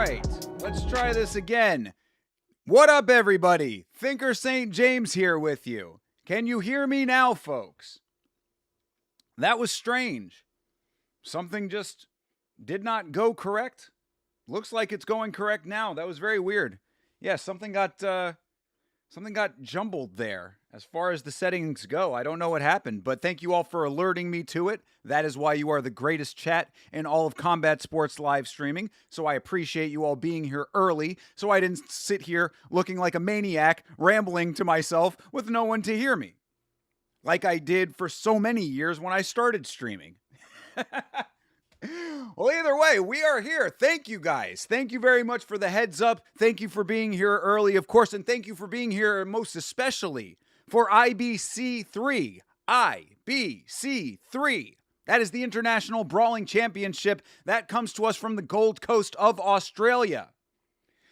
right, let's try this again. What up, everybody? Thinker St. James here with you. Can you hear me now, folks? That was strange. Something just did not go correct. Looks like it's going correct now. That was very weird. Yeah, something got jumbled there as far as the settings go. I don't know what happened, but thank you all for alerting me to it. That is why you are the greatest chat in all of combat sports live streaming. So I appreciate you all being here early, so I didn't sit here looking like a maniac, rambling to myself with no one to hear me, like I did for so many years when I started streaming. Well, either way, we are here. Thank you, guys. Thank you very much for the heads up. Thank you for being here early, of course, and thank you for being here most especially for IBC 3. IBC 3. That is the International Brawling Championship. That comes to us from the Gold Coast of Australia.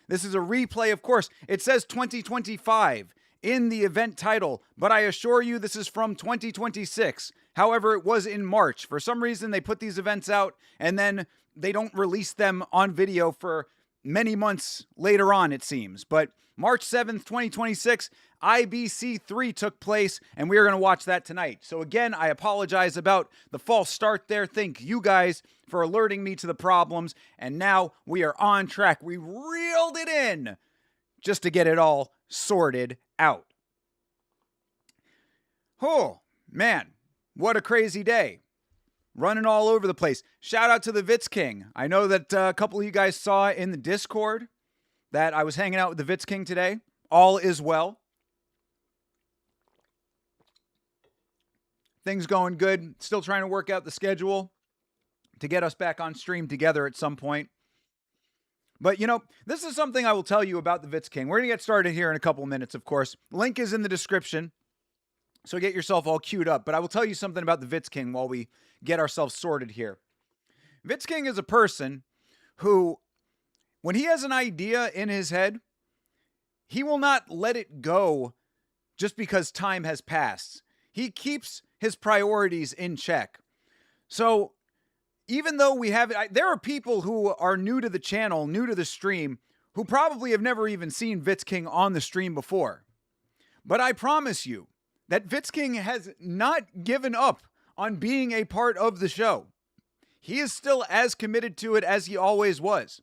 This is a replay, of course. It says 2025 in the event title, but I assure you this is from 2026. However, it was in March. For some reason, they put these events out and then they don't release them on video for many months later on, it seems. But March 7th, 2026, IBC 3 took place, and we are going to watch that tonight. So again, I apologize about the false start there. Thank you guys for alerting me to the problems, and now we are on track. We reeled it in just to get it all sorted out. Oh, man. What a crazy day. Running all over the place. Shout out to the Vitz King. I know that a couple of you guys saw in the Discord that I was hanging out with the Vitz King today. All is well. Things going good. Still trying to work out the schedule to get us back on stream together at some point. But, you know, this is something I will tell you about the Vitz King. We're going to get started here in a couple of minutes, of course. Link is in the description. So get yourself all queued up. But I will tell you something about the Vitz King while we get ourselves sorted here. Vitz King is a person who, when he has an idea in his head, he will not let it go just because time has passed. He keeps his priorities in check. So even though we have, there are people who are new to the channel, new to the stream, who probably have never even seen Vitz King on the stream before. But I promise you, that Vitz King has not given up on being a part of the show. He is still as committed to it as he always was.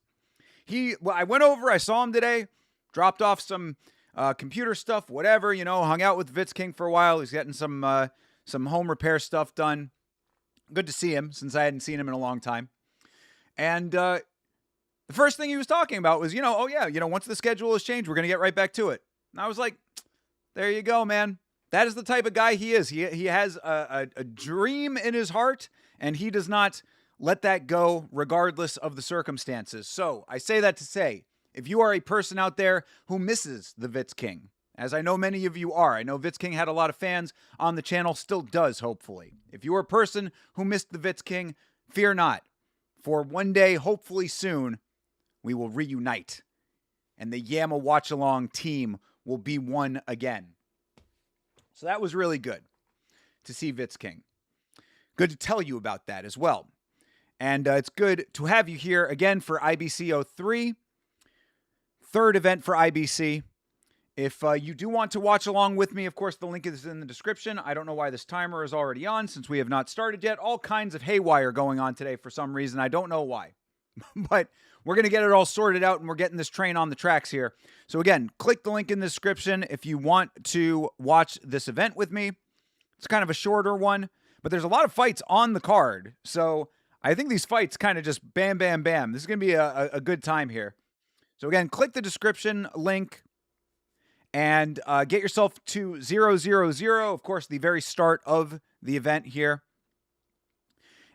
I went over, I saw him today, dropped off some computer stuff, whatever, you know, hung out with Vitz King for a while. He's getting some home repair stuff done. Good to see him, since I hadn't seen him in a long time. And the first thing he was talking about was, once the schedule has changed, we're going to get right back to it. And I was like, there you go, man. That is the type of guy he is. He has a dream in his heart, and he does not let that go regardless of the circumstances. So I say that to say, if you are a person out there who misses the Vitz King, as I know many of you are, I know Vitz King had a lot of fans on the channel, still does, hopefully. If you are a person who missed the Vitz King, fear not. For one day, hopefully soon, we will reunite, and the Yama Watch-Along team will be one again. So that was really good to see Vitz King. Good to tell you about that as well. And it's good to have you here again for IBC 03, third event for IBC. If you do want to watch along with me, of course, the link is in the description. I don't know why this timer is already on since we have not started yet. All kinds of haywire going on today for some reason. I don't know why. But we're going to get it all sorted out, and we're getting this train on the tracks here. So again, click the link in the description if you want to watch this event with me. It's kind of a shorter one, but there's a lot of fights on the card. So I think these fights kind of just bam, bam, bam. This is going to be a good time here. So again, click the description link and get yourself to 000, of course, the very start of the event here.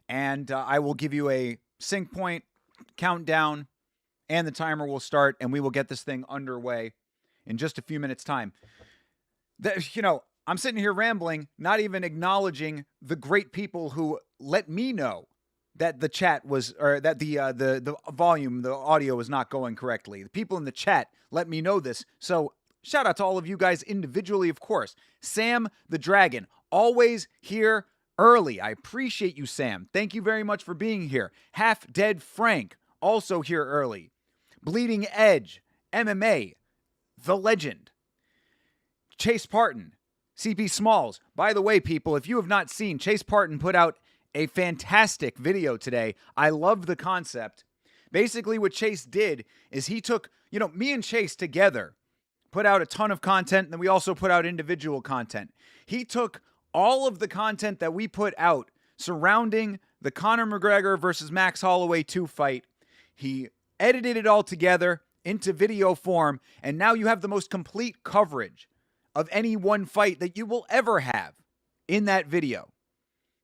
And I will give you a sync point, countdown, and the timer will start, and we will get this thing underway in just a few minutes' time. I'm sitting here rambling, not even acknowledging the great people who let me know that the chat was, or that the volume, the audio was not going correctly. The people in the chat let me know this. So shout out to all of you guys individually, of course. Sam the Dragon, always here early. I appreciate you, Sam. Thank you very much for being here. Half Dead Frank, also here early. Bleeding Edge, MMA, The Legend, Chase Parton, CP Smalls. By the way, people, if you have not seen, Chase Parton put out a fantastic video today. I love the concept. Basically, what Chase did is he took, me and Chase together put out a ton of content, and then we also put out individual content. He took all of the content that we put out surrounding the Conor McGregor versus Max Holloway 2 fight. He edited it all together into video form, and now you have the most complete coverage of any one fight that you will ever have in that video.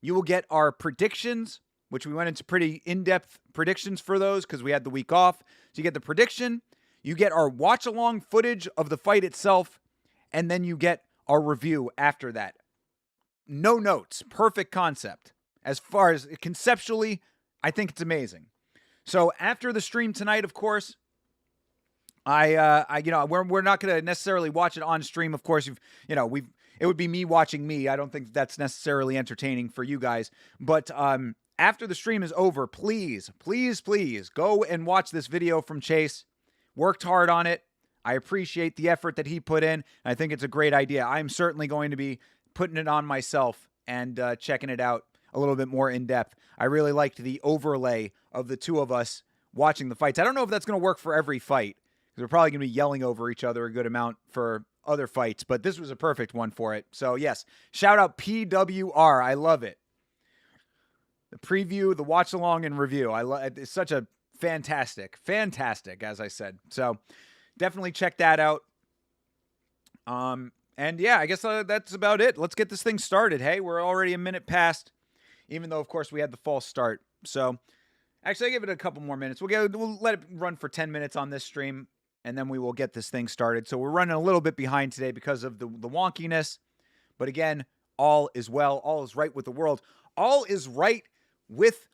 You will get our predictions, which we went into pretty in-depth predictions for those because we had the week off. So you get the prediction, you get our watch-along footage of the fight itself, and then you get our review after that. No notes, perfect concept. As far as conceptually, I think it's amazing. So after the stream tonight, of course, we're not going to necessarily watch it on stream. Of course, it would be me watching me. I don't think that's necessarily entertaining for you guys. But after the stream is over, please, please, please go and watch this video from Chase. Worked hard on it. I appreciate the effort that he put in. I think it's a great idea. I'm certainly going to be putting it on myself and checking it out a little bit more in depth. I really liked the overlay of the two of us watching the fights. I don't know if that's going to work for every fight, because we're probably going to be yelling over each other a good amount for other fights, but this was a perfect one for it. So yes, shout out PWR. I love it. The preview, the watch along and review. It's such a fantastic, as I said. So definitely check that out. And yeah, I guess that's about it. Let's get this thing started. Hey, we're already a minute past, even though of course we had the false start. So actually I give it a couple more minutes. We'll let it run for 10 minutes on this stream, and then we will get this thing started. So we're running a little bit behind today because of the wonkiness. But again, all is well. All is right with the world. All is right with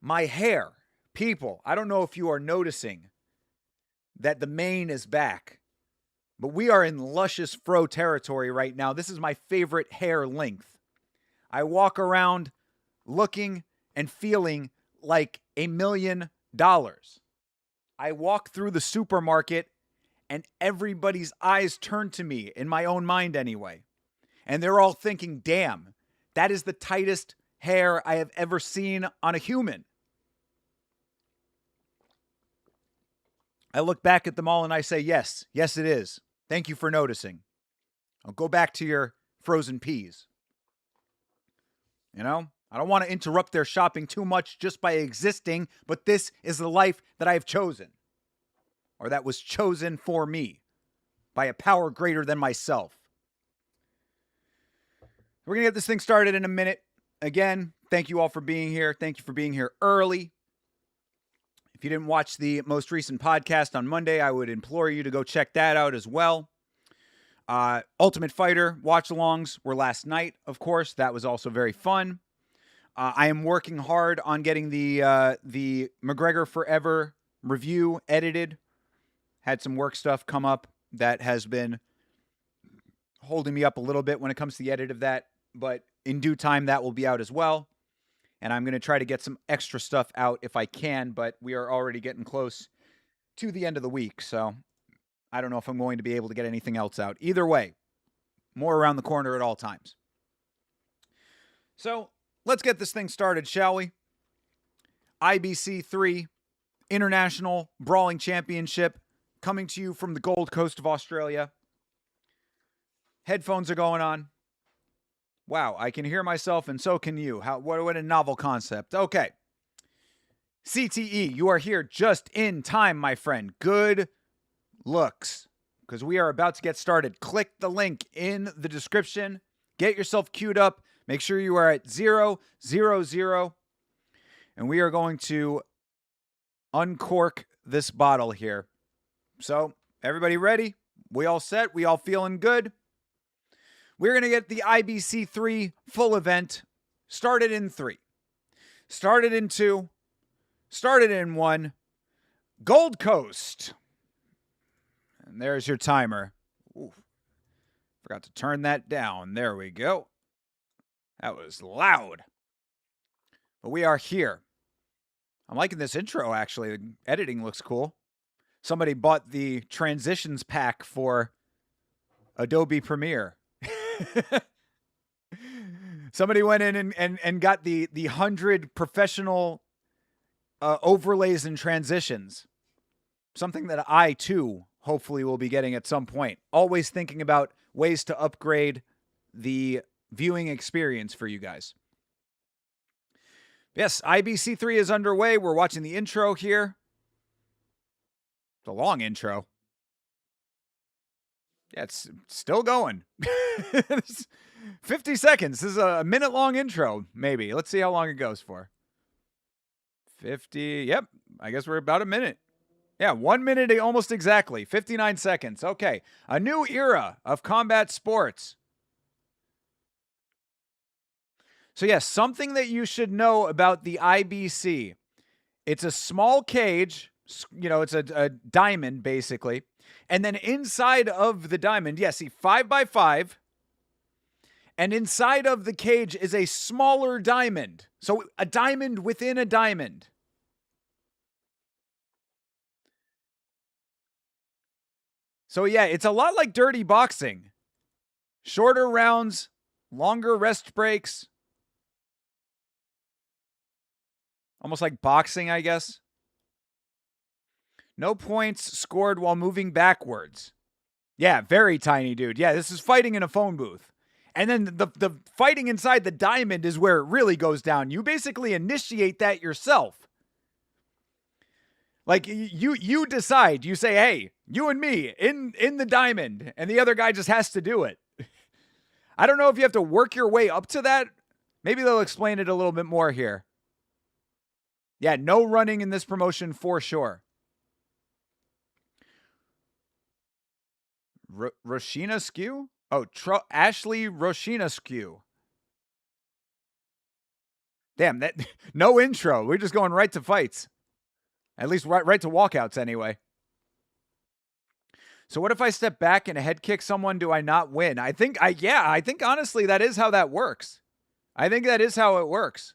my hair. People, I don't know if you are noticing that the mane is back, but we are in luscious fro territory right now. This is my favorite hair length. I walk around looking and feeling like $1 million. I walk through the supermarket and everybody's eyes turn to me, in my own mind anyway. And they're all thinking, damn, that is the tightest hair I have ever seen on a human. I look back at them all and I say, yes, it is. Thank you for noticing. I'll go back to your frozen peas. I don't want to interrupt their shopping too much just by existing, but this is the life that I have chosen, or that was chosen for me by a power greater than myself. We're going to get this thing started in a minute. Again, thank you all for being here. Thank you for being here early. If you didn't watch the most recent podcast on Monday, I would implore you to go check that out as well. Ultimate Fighter watch-alongs were last night, of course. That was also very fun. I am working hard on getting the McGregor Forever review edited. Had some work stuff come up that has been holding me up a little bit when it comes to the edit of that. But in due time, that will be out as well. And I'm going to try to get some extra stuff out if I can, but we are already getting close to the end of the week. So I don't know if I'm going to be able to get anything else out. Either way, more around the corner at all times. So let's get this thing started, shall we? IBC 3, International Brawling Championship, coming to you from the Gold Coast of Australia. Headphones are going on. Wow, I can hear myself and so can you. What a novel concept. Okay. CTE, you are here just in time, my friend. Good looks, because we are about to get started. Click the link in the description. Get yourself queued up. Make sure you are at 000. And we are going to uncork this bottle here. So, everybody ready? We all set? We all feeling good? We're going to get the IBC 3 full event started in 3. Started in 2. Started in 1. Gold Coast. And there's your timer. Ooh, forgot to turn that down. There we go. That was loud. But we are here. I'm liking this intro, actually. The editing looks cool. Somebody bought the transitions pack for Adobe Premiere. Somebody went in and got the 100 professional overlays and transitions. Something that I, too, hopefully will be getting at some point. Always thinking about ways to upgrade the viewing experience for you guys. Yes, IBC 3 is underway. We're watching the intro here. It's a long intro. Yeah, it's still going. 50 seconds. This is a minute-long intro, maybe. Let's see how long it goes for. 50. Yep, I guess we're about a minute. Yeah, 1 minute almost exactly. 59 seconds. Okay, a new era of combat sports. So yes, something that you should know about the IBC. It's a small cage, you know, it's a diamond basically. And then inside of the diamond, yes, see 5x5. And inside of the cage is a smaller diamond. So a diamond within a diamond. So yeah, it's a lot like dirty boxing. Shorter rounds, longer rest breaks. Almost like boxing, I guess. No points scored while moving backwards. Yeah, very tiny, dude. Yeah, this is fighting in a phone booth. And then the fighting inside the diamond is where it really goes down. You basically initiate that yourself. Like, you decide. You say, hey, you and me in the diamond. And the other guy just has to do it. I don't know if you have to work your way up to that. Maybe they'll explain it a little bit more here. Yeah, no running in this promotion for sure. Roshina Skew? Oh, Ashley Roshina Skew. Damn, that no intro. We're just going right to fights. At least right to walkouts anyway. So what if I step back and head kick someone? Do I not win? I think honestly that is how that works. I think that is how it works.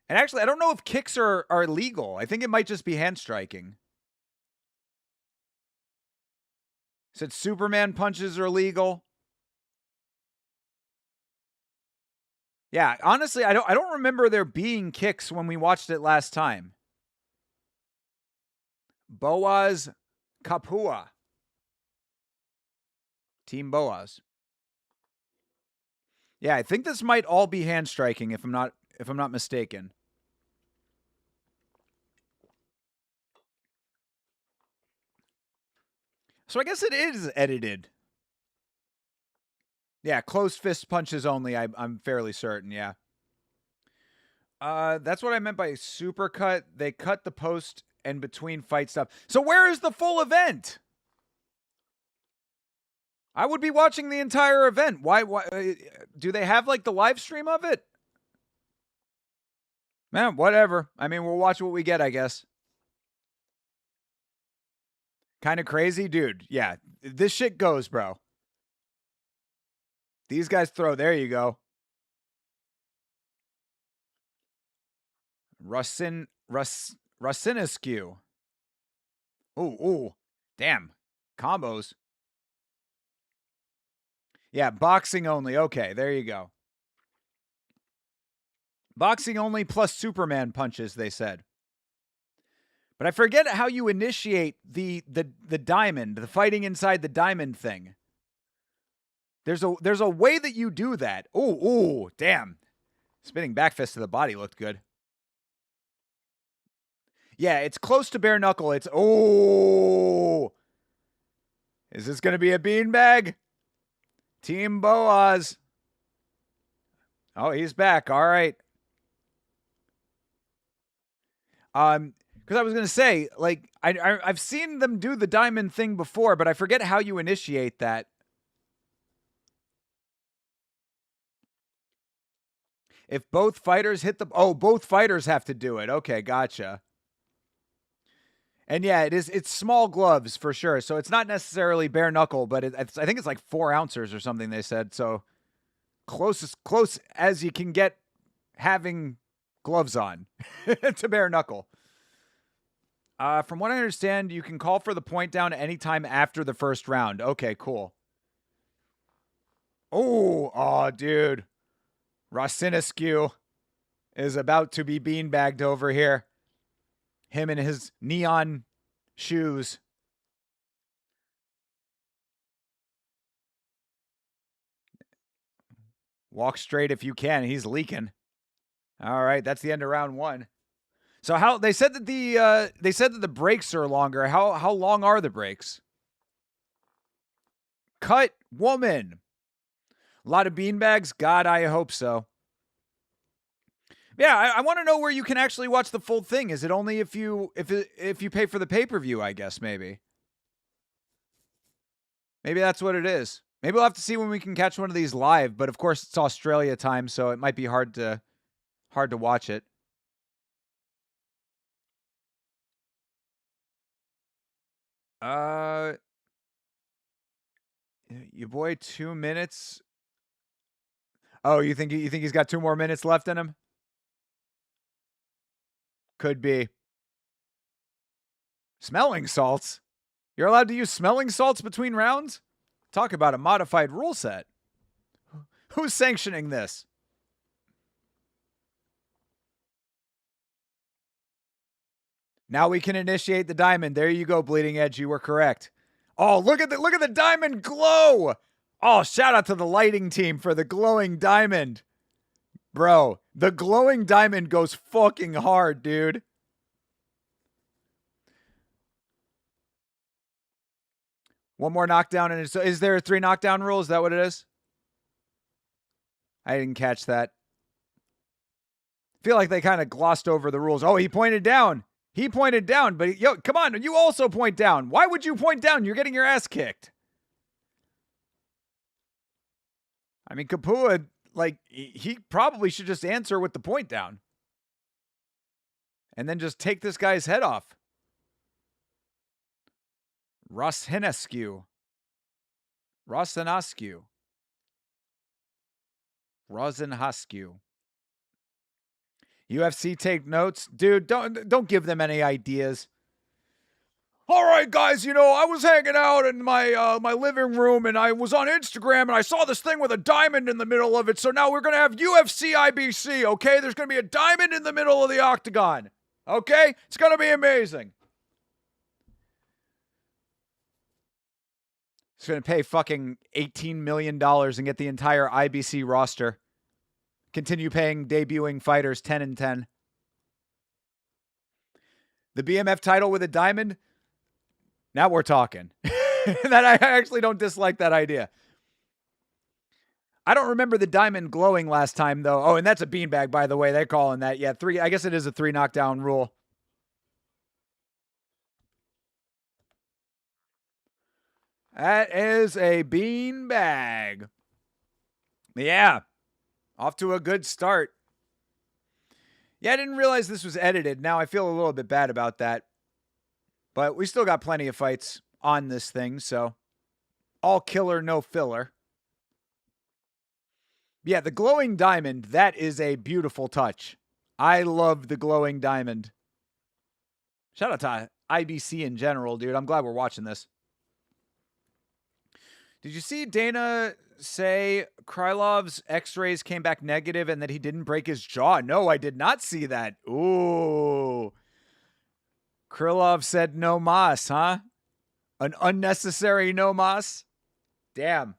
And actually, I don't know if kicks are legal. I think it might just be hand striking. Said Superman punches are legal. Yeah, honestly, I don't remember there being kicks when we watched it last time. Boaz Kapua. Team Boaz. Yeah, I think this might all be hand striking if I'm not mistaken. So I guess it is edited. Yeah, closed fist punches only, I'm fairly certain, yeah. That's what I meant by supercut. They cut the post and between fight stuff. So where is the full event? I would be watching the entire event. Why do they have like the live stream of it? Man, whatever. I mean, we'll watch what we get, I guess. Kind of crazy, dude. Yeah, this shit goes, bro. These guys throw. There you go. Russinescu. Ooh. Damn. Combos. Yeah, boxing only. Okay, there you go. Boxing only plus Superman punches, they said. But I forget how you initiate the diamond, the fighting inside the diamond thing. There's a way that you do that. Ooh, damn. Spinning back fist to the body looked good. Yeah, it's close to bare knuckle. It's Is this gonna be a beanbag? Team Boaz. Oh, he's back. All right. Because I was gonna say, like, I've seen them do the diamond thing before, but I forget how you initiate that. If both fighters hit the... Oh, both fighters have to do it. Okay, gotcha. And yeah, it's small gloves for sure. So it's not necessarily bare knuckle, but I think it's like 4 ounces or something they said. So close as you can get having gloves on to bare knuckle. From what I understand, you can call for the point down anytime after the first round. Okay, cool. Oh, dude. Rosinescu is about to be beanbagged over here. Him and his neon shoes. Walk straight if you can. He's leaking. All right, that's the end of round 1. So how they said that the breaks are longer. How long are the breaks? Cut woman. A lot of beanbags? God, I hope so. Yeah, I want to know where you can actually watch the full thing. Is it only if you pay for the pay-per-view, I guess, maybe? Maybe that's what it is. Maybe we'll have to see when we can catch one of these live, but of course it's Australia time, so it might be hard to watch it. Your boy 2 minutes. Oh, you think he's got 2 more minutes left in him? Could be. Smelling salts? You're allowed to use smelling salts between rounds? Talk about a modified rule set. Who's sanctioning this? Now we can initiate the diamond. There you go, Bleeding Edge. You were correct. Oh, look at the diamond glow. Oh, shout out to the lighting team for the glowing diamond. Bro, the glowing diamond goes fucking hard, dude. One more knockdown, and so is there a 3 knockdown rule? Is that what it is? I didn't catch that. I feel like they kind of glossed over the rules. Oh, he pointed down. He pointed down, but yo, come on, you also point down. Why would you point down? You're getting your ass kicked. I mean, Kapua, like, he probably should just answer with the point down. And then just take this guy's head off. Rosinescu. UFC take notes. Dude, don't give them any ideas. All right, guys, I was hanging out in my my living room, and I was on Instagram, and I saw this thing with a diamond in the middle of it, so now we're going to have UFC IBC, okay? There's going to be a diamond in the middle of the octagon, okay? It's going to be amazing. It's going to pay fucking $18 million and get the entire IBC roster. Continue paying debuting fighters 10-10. The BMF title with a diamond? Now we're talking. That I actually don't dislike that idea. I don't remember the diamond glowing last time, though. Oh, and that's a beanbag, by the way. They're calling that. Yeah, 3. I guess it is a 3 knockdown rule. That is a beanbag. Yeah. Off to a good start. Yeah, I didn't realize this was edited. Now I feel a little bit bad about that. But we still got plenty of fights on this thing, so all killer, no filler. Yeah, the glowing diamond, that is a beautiful touch. I love the glowing diamond. Shout out to IBC in general, dude. I'm glad we're watching this. Did you see Dana say Krylov's x-rays came back negative and that he didn't break his jaw? No, I did not see that. Ooh. Krylov said no mas, huh? An unnecessary no mas? Damn.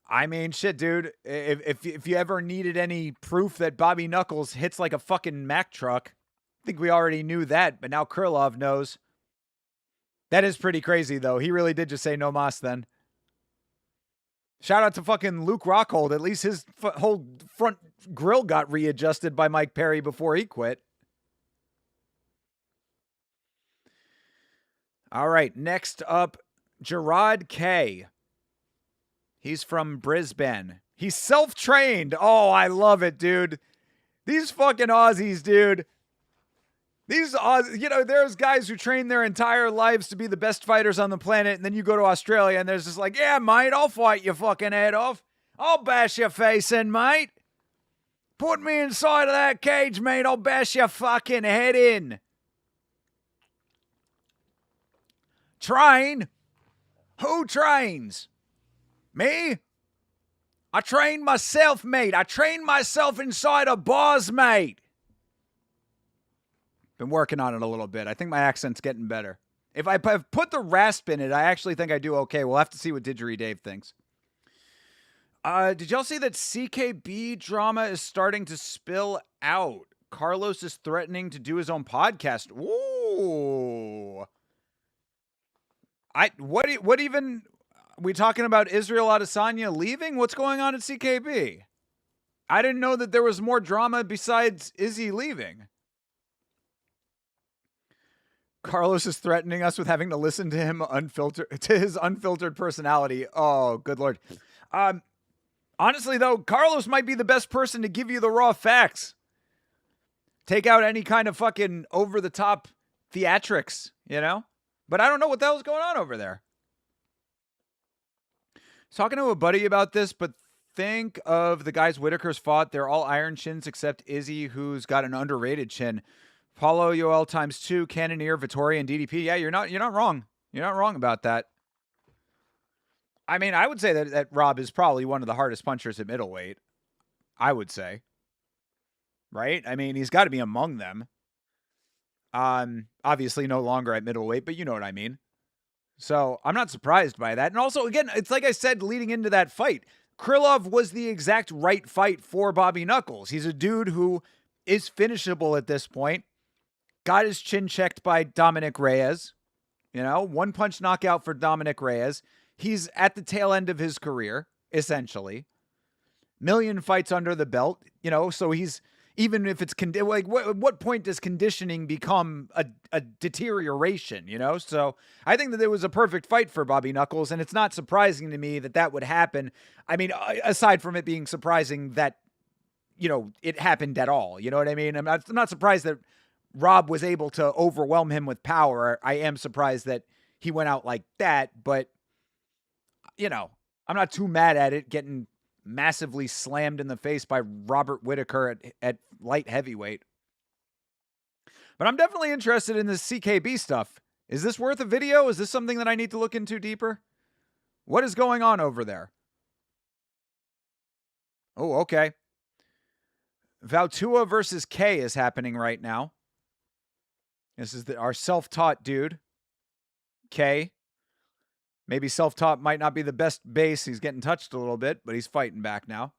I mean, shit, dude. If you ever needed any proof that Bobby Knuckles hits like a fucking Mack truck, I think we already knew that, but now Krylov knows. That is pretty crazy, though. He really did just say no mas then. Shout out to fucking Luke Rockhold. At least his whole front grill got readjusted by Mike Perry before he quit. All right, next up, Gerard K. He's from Brisbane. He's self-trained. Oh, I love it, dude. These fucking Aussies, dude. These Aussies, there's guys who train their entire lives to be the best fighters on the planet, and then you go to Australia, and there's just like, yeah, mate, I'll fight your fucking head off. I'll bash your face in, mate. Put me inside of that cage, mate. I'll bash your fucking head in. Train? Who trains? Me? I train myself, mate. I train myself inside a bars, mate. Been working on it a little bit. I think my accent's getting better. If I put the rasp in it, I actually think I do okay. We'll have to see what Didgeridoo Dave thinks. Did y'all see that CKB drama is starting to spill out? Carlos is threatening to do his own podcast. Ooh. What even... We talking about Israel Adesanya leaving? What's going on at CKB? I didn't know that there was more drama besides Izzy leaving. Carlos is threatening us with having to listen to him to his unfiltered personality. Oh, good Lord. Honestly, though, Carlos might be the best person to give you the raw facts. Take out any kind of fucking over-the-top theatrics, you know? But I don't know what the hell's going on over there. Talking to a buddy about this, but think of the guys Whitaker's fought. They're all iron chins except Izzy, who's got an underrated chin. Paulo Yoel ×2, Cannonier, Vittori, and DDP. Yeah, you're not wrong. You're not wrong about that. I mean, I would say that Rob is probably one of the hardest punchers at middleweight. I would say. Right? I mean, he's got to be among them. Obviously no longer at middleweight, but you know what I mean. So I'm not surprised by that. And also, again, it's like I said leading into that fight. Krylov was the exact right fight for Bobby Knuckles. He's a dude who is finishable at this point. Got his chin checked by Dominic Reyes. You know, one punch knockout for Dominic Reyes. He's at the tail end of his career, essentially. Million fights under the belt, you know, so he's, even if it's, like, what point does conditioning become a deterioration, you know? So I think that it was a perfect fight for Bobby Knuckles, and it's not surprising to me that that would happen. I mean, aside from it being surprising that, you know, it happened at all, you know what I mean? I'm not surprised that Rob was able to overwhelm him with power. I am surprised that he went out like that, but, you know, I'm not too mad at it getting massively slammed in the face by Robert Whitaker at light heavyweight. But I'm definitely interested in this CKB stuff. Is this worth a video? Is this something that I need to look into deeper? What is going on over there? Oh, okay. Valtua versus K is happening right now. This is our self-taught dude, K. Maybe self-taught might not be the best base. He's getting touched a little bit, but he's fighting back now.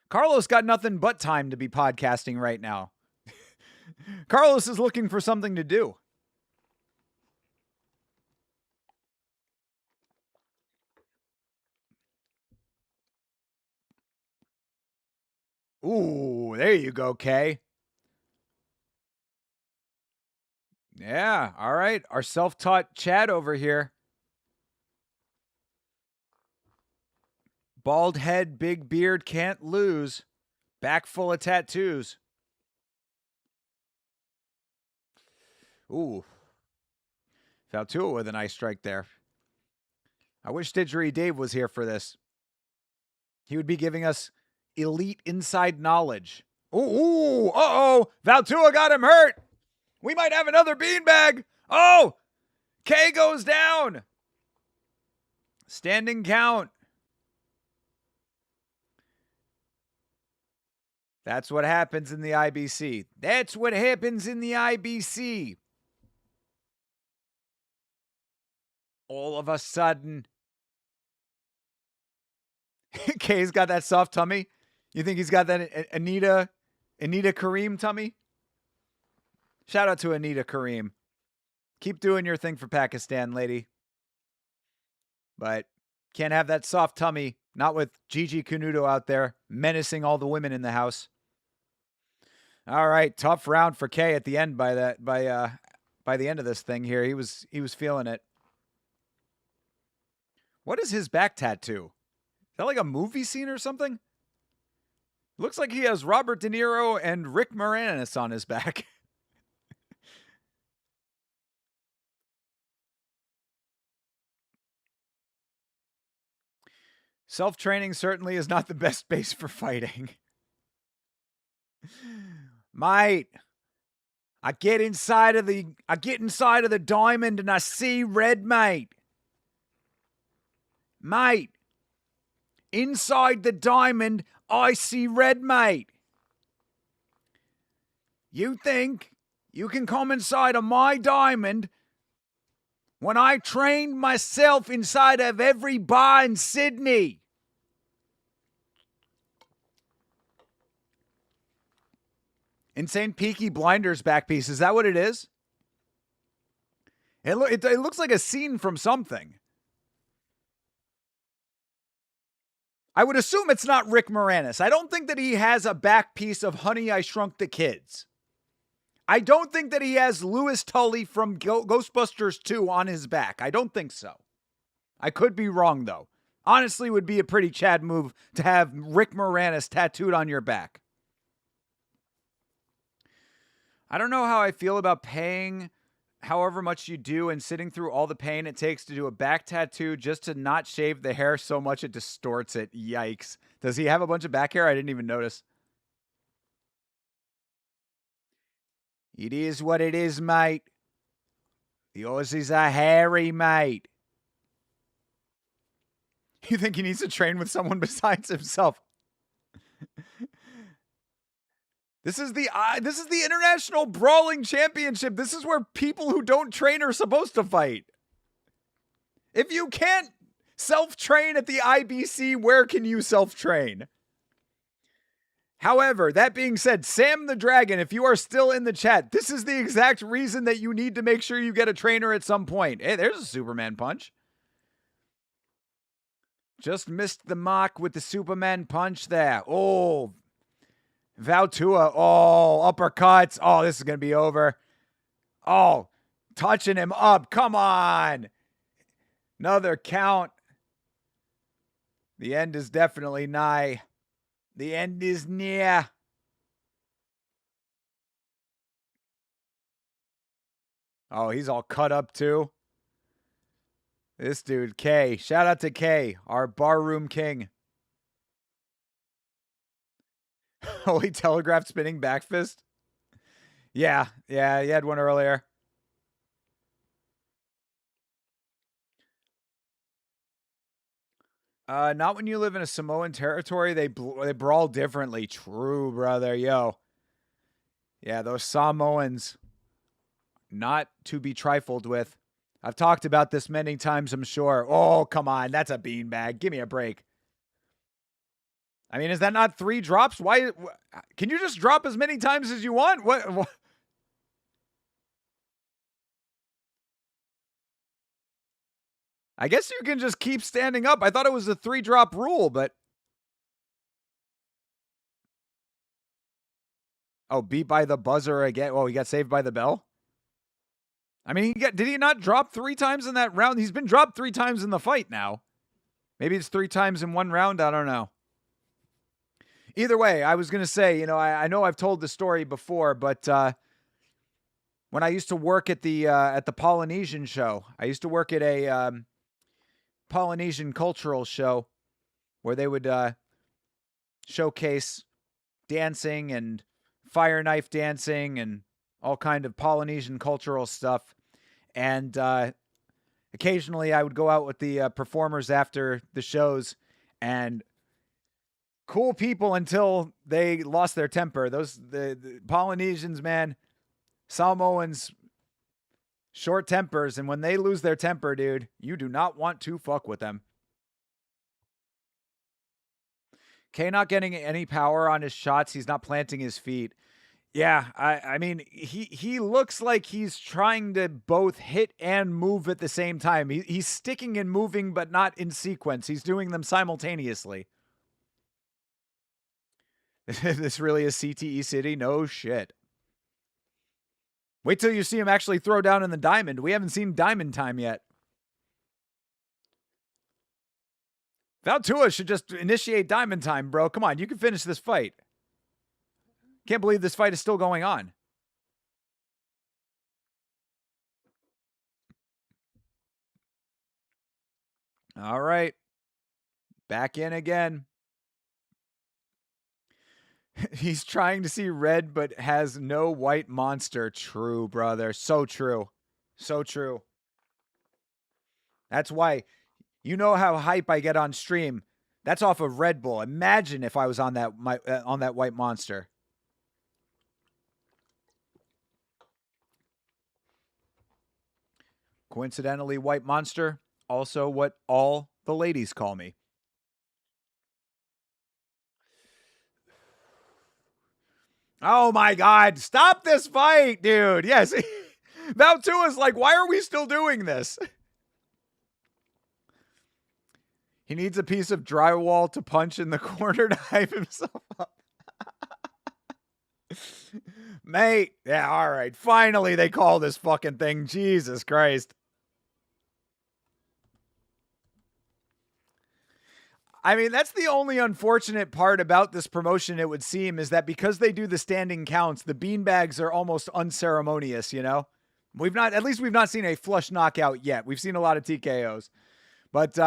Carlos got nothing but time to be podcasting right now. Carlos is looking for something to do. Ooh, there you go, Kay. Yeah, all right. Our self-taught Chad over here. Bald head, big beard, can't lose. Back full of tattoos. Ooh. Valtua with a nice strike there. I wish Didgeridoo Dave was here for this. He would be giving us elite inside knowledge. Ooh, uh-oh. Valtua got him hurt. We might have another beanbag. Oh, K goes down. Standing count. That's what happens in the IBC. That's what happens in the IBC. All of a sudden. K's got that soft tummy. You think he's got that Anita Kareem tummy? Shout out to Anita Kareem. Keep doing your thing for Pakistan, lady. But can't have that soft tummy. Not with Gigi Canuto out there menacing all the women in the house. All right, tough round for K at the end by the end of this thing here. He was feeling it. What is his back tattoo? Is that like a movie scene or something? Looks like he has Robert De Niro and Rick Moranis on his back. Self-training certainly is not the best base for fighting. Might. I get inside of the diamond and I see red, mate. Mate, inside the diamond, I see red, mate. You think you can come inside of my diamond when I trained myself inside of every bar in Sydney? Insane Peaky Blinders back piece. Is that what it is? It looks like a scene from something. I would assume it's not Rick Moranis. I don't think that he has a back piece of Honey, I Shrunk the Kids. I don't think that he has Louis Tully from Ghostbusters 2 on his back. I don't think so. I could be wrong, though. Honestly, would be a pretty Chad move to have Rick Moranis tattooed on your back. I don't know how I feel about paying however much you do and sitting through all the pain it takes to do a back tattoo just to not shave the hair so much it distorts it. Yikes. Does he have a bunch of back hair? I didn't even notice. It is what it is, mate. The Aussies are hairy, mate. You think he needs to train with someone besides himself? This is the International Brawling Championship. This is where people who don't train are supposed to fight. If you can't self-train at the IBC, where can you self-train? However, that being said, Sam the Dragon, if you are still in the chat, this is the exact reason that you need to make sure you get a trainer at some point. Hey, there's a Superman punch. Just missed the mark with the Superman punch there. Oh, Valtua. Oh, uppercuts. Oh, this is going to be over. Oh, touching him up. Come on. Another count. The end is definitely nigh. The end is near. Oh, he's all cut up too. This dude, K. Shout out to K, our barroom king. Holy telegraph spinning back fist. Yeah, he had one earlier. Not when you live in a Samoan territory. They brawl differently. True, brother. Yo. Yeah, those Samoans, not to be trifled with. I've talked about this many times, I'm sure. Oh, come on. That's a beanbag. Give me a break. I mean, is that not 3 drops? Why? Can you just drop as many times as you want? What? I guess you can just keep standing up. I thought it was a 3-drop rule, but... Oh, beat by the buzzer again. Oh, he got saved by the bell? I mean, did he not drop 3 times in that round? He's been dropped 3 times in the fight now. Maybe it's 3 times in one round. I don't know. Either way, I was going to say, I know I've told the story before, but when I used to work at the Polynesian show, I used to work at a Polynesian cultural show where they would showcase dancing and fire knife dancing and all kind of Polynesian cultural stuff. And occasionally I would go out with the performers after the shows, and cool people until they lost their temper. The Polynesians, man, Samoans, short tempers, and when they lose their temper, dude, you do not want to fuck with them. K not getting any power on his shots. He's not planting his feet. Yeah, I mean, he looks like he's trying to both hit and move at the same time. He's sticking and moving, but not in sequence. He's doing them simultaneously. This really is CTE City? No shit. Wait till you see him actually throw down in the diamond. We haven't seen diamond time yet. Valtua should just initiate diamond time, bro. Come on, you can finish this fight. Can't believe this fight is still going on. All right. Back in again. He's trying to see red, but has no white monster. True, brother. So true. So true. That's why you know how hype I get on stream. That's off of Red Bull. Imagine if I was on that white monster. Coincidentally, white monster, also what all the ladies call me. Oh my God. Stop this fight, dude. Yes. Valtua is like, why are we still doing this? He needs a piece of drywall to punch in the corner to hype himself up. Mate. Yeah, all right. Finally, they call this fucking thing. Jesus Christ. I mean, that's the only unfortunate part about this promotion, it would seem, is that because they do the standing counts, the beanbags are almost unceremonious, you know? At least we've not seen a flush knockout yet. We've seen a lot of TKOs. But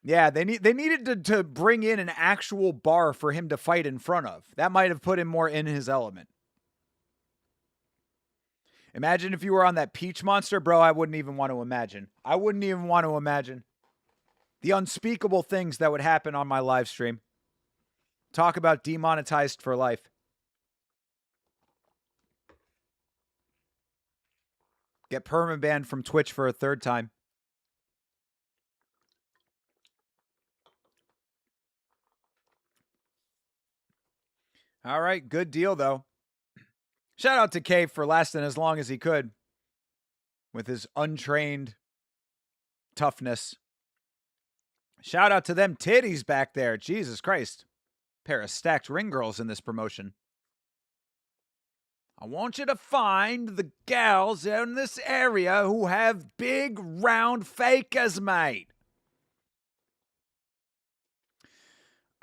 yeah, they needed to bring in an actual bar for him to fight in front of. That might have put him more in his element. Imagine if you were on that peach monster, bro. I wouldn't even want to imagine. I wouldn't even want to imagine the unspeakable things that would happen on my live stream. Talk about demonetized for life. Get permabanned from Twitch for a third time. All right, good deal, though. Shout out to Cave for lasting as long as he could with his untrained toughness. Shout out to them titties back there. Jesus Christ. Pair of stacked ring girls in this promotion. I want you to find the gals in this area who have big, round fakers, mate.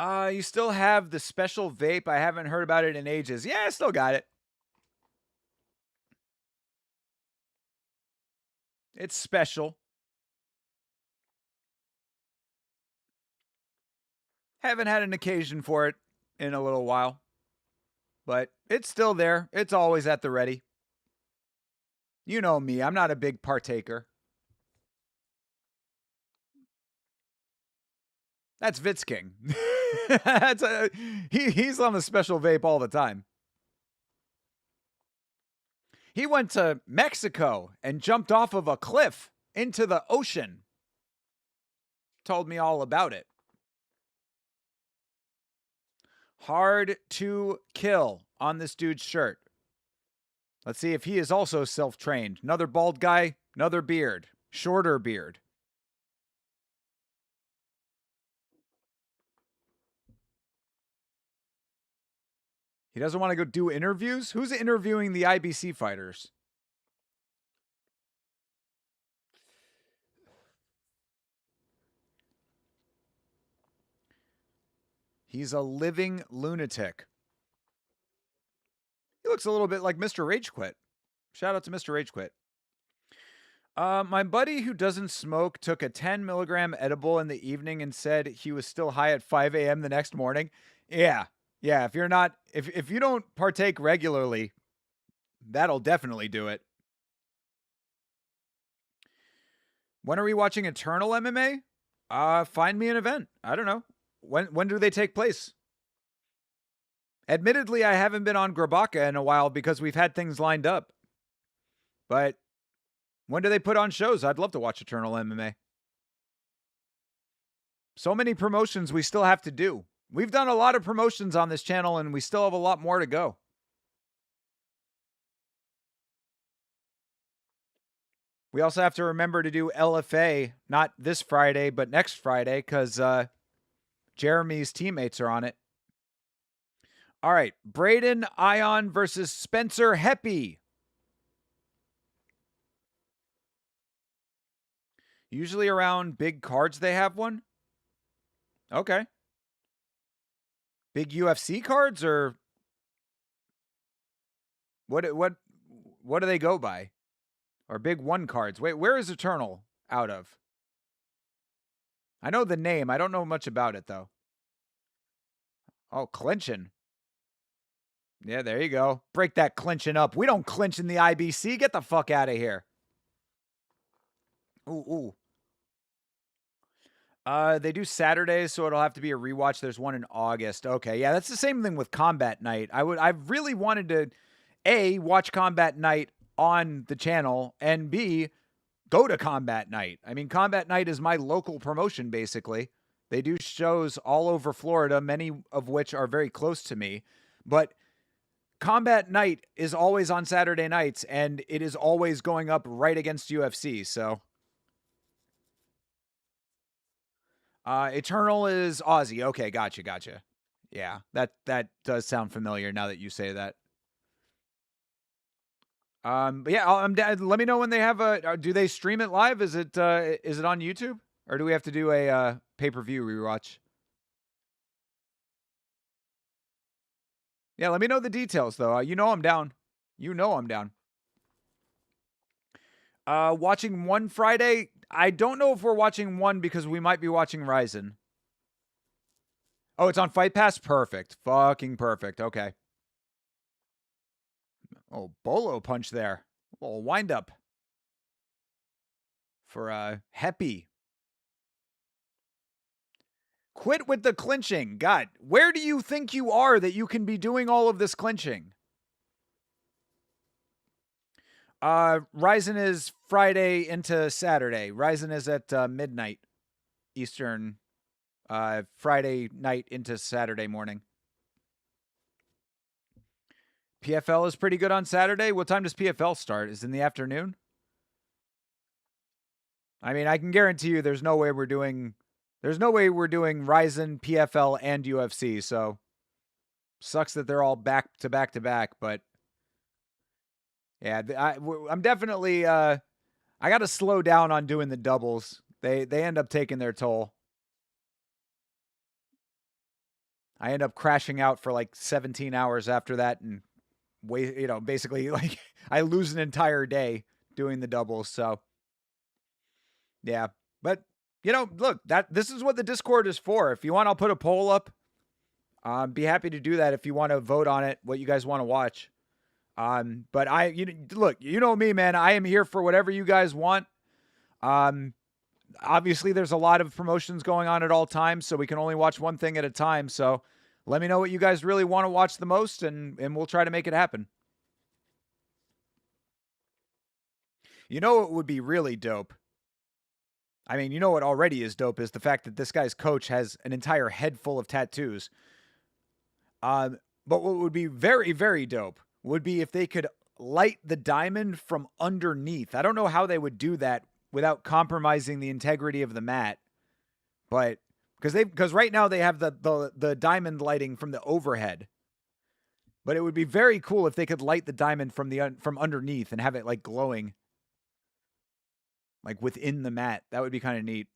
You still have the special vape. I haven't heard about it in ages. Yeah, I still got it. It's special. Haven't had an occasion for it in a little while. But it's still there. It's always at the ready. You know me. I'm not a big partaker. That's Vitz King. He's on the special vape all the time. He went to Mexico and jumped off of a cliff into the ocean. Told me all about it. Hard to kill on this dude's shirt. Let's see if he is also self-trained. Another bald guy, another beard. Shorter beard. He doesn't want to go do interviews? Who's interviewing the IBC fighters? He's a living lunatic. He looks a little bit like Mr. Rage Quit. Shout out to Mr. Rage Quit. My buddy who doesn't smoke took a 10 milligram edible in the evening and said he was still high at 5 a.m. the next morning. Yeah. If you're not, if you don't partake regularly, that'll definitely do it. When are we watching Eternal MMA? Find me an event. I don't know. When do they take place? Admittedly, I haven't been on Grabaka in a while because we've had things lined up. But when do they put on shows? I'd love to watch Eternal MMA. So many promotions we still have to do. We've done a lot of promotions on this channel, and we still have a lot more to go. We also have to remember to do LFA, not this Friday, but next Friday, because Jeremy's teammates are on it. All right, Braden Ion versus Spencer Heppy. Usually around big cards they have one? Okay. Big UFC cards or what do they go by? Or big one cards? Wait, where is Eternal out of? I know the name. I don't know much about it though. Oh, clinching. Yeah, there you go. Break that clinching up. We don't clinch in the IBC. Get the fuck out of here. Ooh, ooh. They do Saturdays, so it'll have to be a rewatch. There's one in August. Okay, yeah, that's the same thing with Combat Night. I really wanted to A, watch Combat Night on the channel, and B, go to Combat Night. I mean, Combat Night is my local promotion, basically. They do shows all over Florida, many of which are very close to me. But Combat Night is always on Saturday nights, and it is always going up right against UFC. So, Eternal is Aussie. Okay, gotcha. Yeah, that does sound familiar now that you say that. But yeah, let me know when they have a. Do they stream it live? Is it on YouTube, or do we have to do a pay-per-view rewatch? Yeah, let me know the details though. You know I'm down. You know I'm down. Watching one Friday. I don't know if we're watching one because we might be watching Ryzen. Oh, it's on Fight Pass? Perfect. Fucking perfect. Okay. Oh, bolo punch there. Oh, wind up. For Heppy. Quit with the clinching. God, where do you think you are that you can be doing all of this clinching? Ryzen is Friday into Saturday. Ryzen is at midnight Eastern. Friday night into Saturday morning. PFL is pretty good on Saturday. What time does PFL start? Is it in the afternoon? I mean, I can guarantee you there's no way we're doing Ryzen, PFL, and UFC, so sucks that they're all back to back, but yeah, I'm definitely I got to slow down on doing the doubles. They end up taking their toll. I end up crashing out for like 17 hours after that and basically like I lose an entire day doing the doubles, so yeah. But look, this is what the Discord is for. If you want, I'll put a poll up. Be happy to do that if you want to vote on it, what you guys want to watch. But look, you know me, man. I am here for whatever you guys want. Obviously there's a lot of promotions going on at all times, so we can only watch one thing at a time. So let me know what you guys really want to watch the most, and we'll try to make it happen. You know what would be really dope? I mean, you know what already is dope is the fact that this guy's coach has an entire head full of tattoos. But what would be very, very dope would be if they could light the diamond from underneath. I don't know how they would do that without compromising the integrity of the mat, but because right now they have the diamond lighting from the overhead. But it would be very cool if they could light the diamond from underneath and have it like glowing, like within the mat. That would be kind of neat.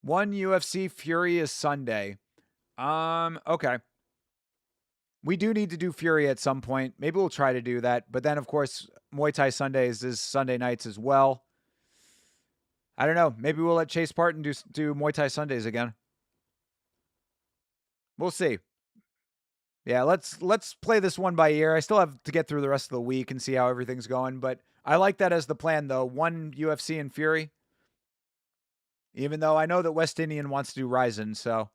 One UFC Fury is Sunday. Okay. We do need to do Fury at some point. Maybe we'll try to do that. But then, of course, Muay Thai Sundays is Sunday nights as well. I don't know. Maybe we'll let Chase Parton do Muay Thai Sundays again. We'll see. Yeah, let's play this one by ear. I still have to get through the rest of the week and see how everything's going. But I like that as the plan, though. One UFC and Fury. Even though I know that West Indian wants to do Ryzen, so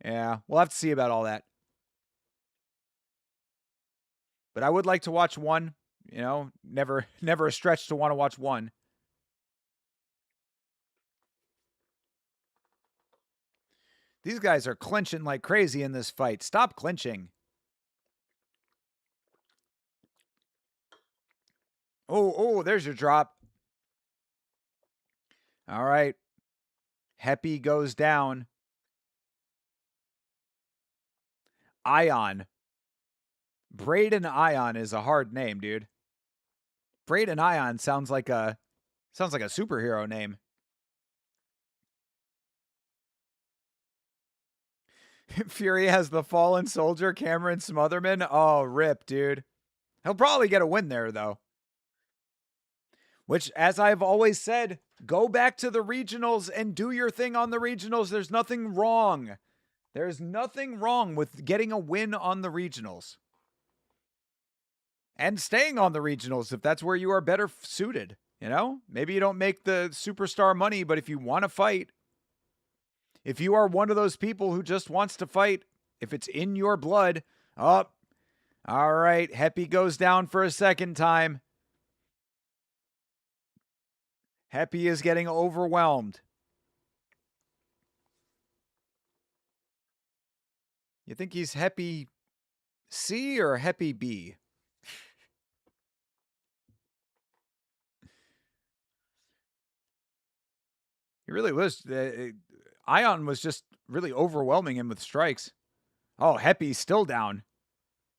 yeah, we'll have to see about all that. But I would like to watch one. Never a stretch to want to watch one. These guys are clinching like crazy in this fight. Stop clinching. Oh, there's your drop. All right. Heppy goes down. Ion. Braden Ion is a hard name, dude. Braden Ion sounds like a superhero name. Fury has the fallen soldier, Cameron Smotherman. Oh, rip, dude. He'll probably get a win there, though. Which, as I've always said, Go back to the regionals and do your thing on the regionals. There's nothing wrong. There's nothing wrong with getting a win on the regionals. And staying on the regionals if that's where you are better suited. You know, maybe you don't make the superstar money, but if you want to fight, if you are one of those people who just wants to fight, if it's in your blood, oh, all right, Heppy goes down for a second time. Heppy is getting overwhelmed. You think he's Heppy C or Heppy B? He really was. Ion was just really overwhelming him with strikes. Oh, Heppy's still down.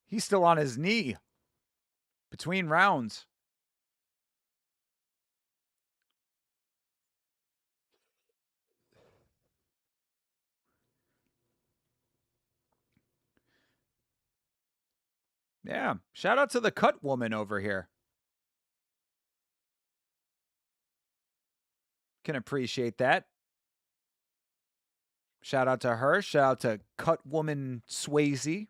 He's still on his knee between rounds. Yeah, shout out to the cut woman over here. Can appreciate that. Shout out to her. Shout out to cut woman Swayze.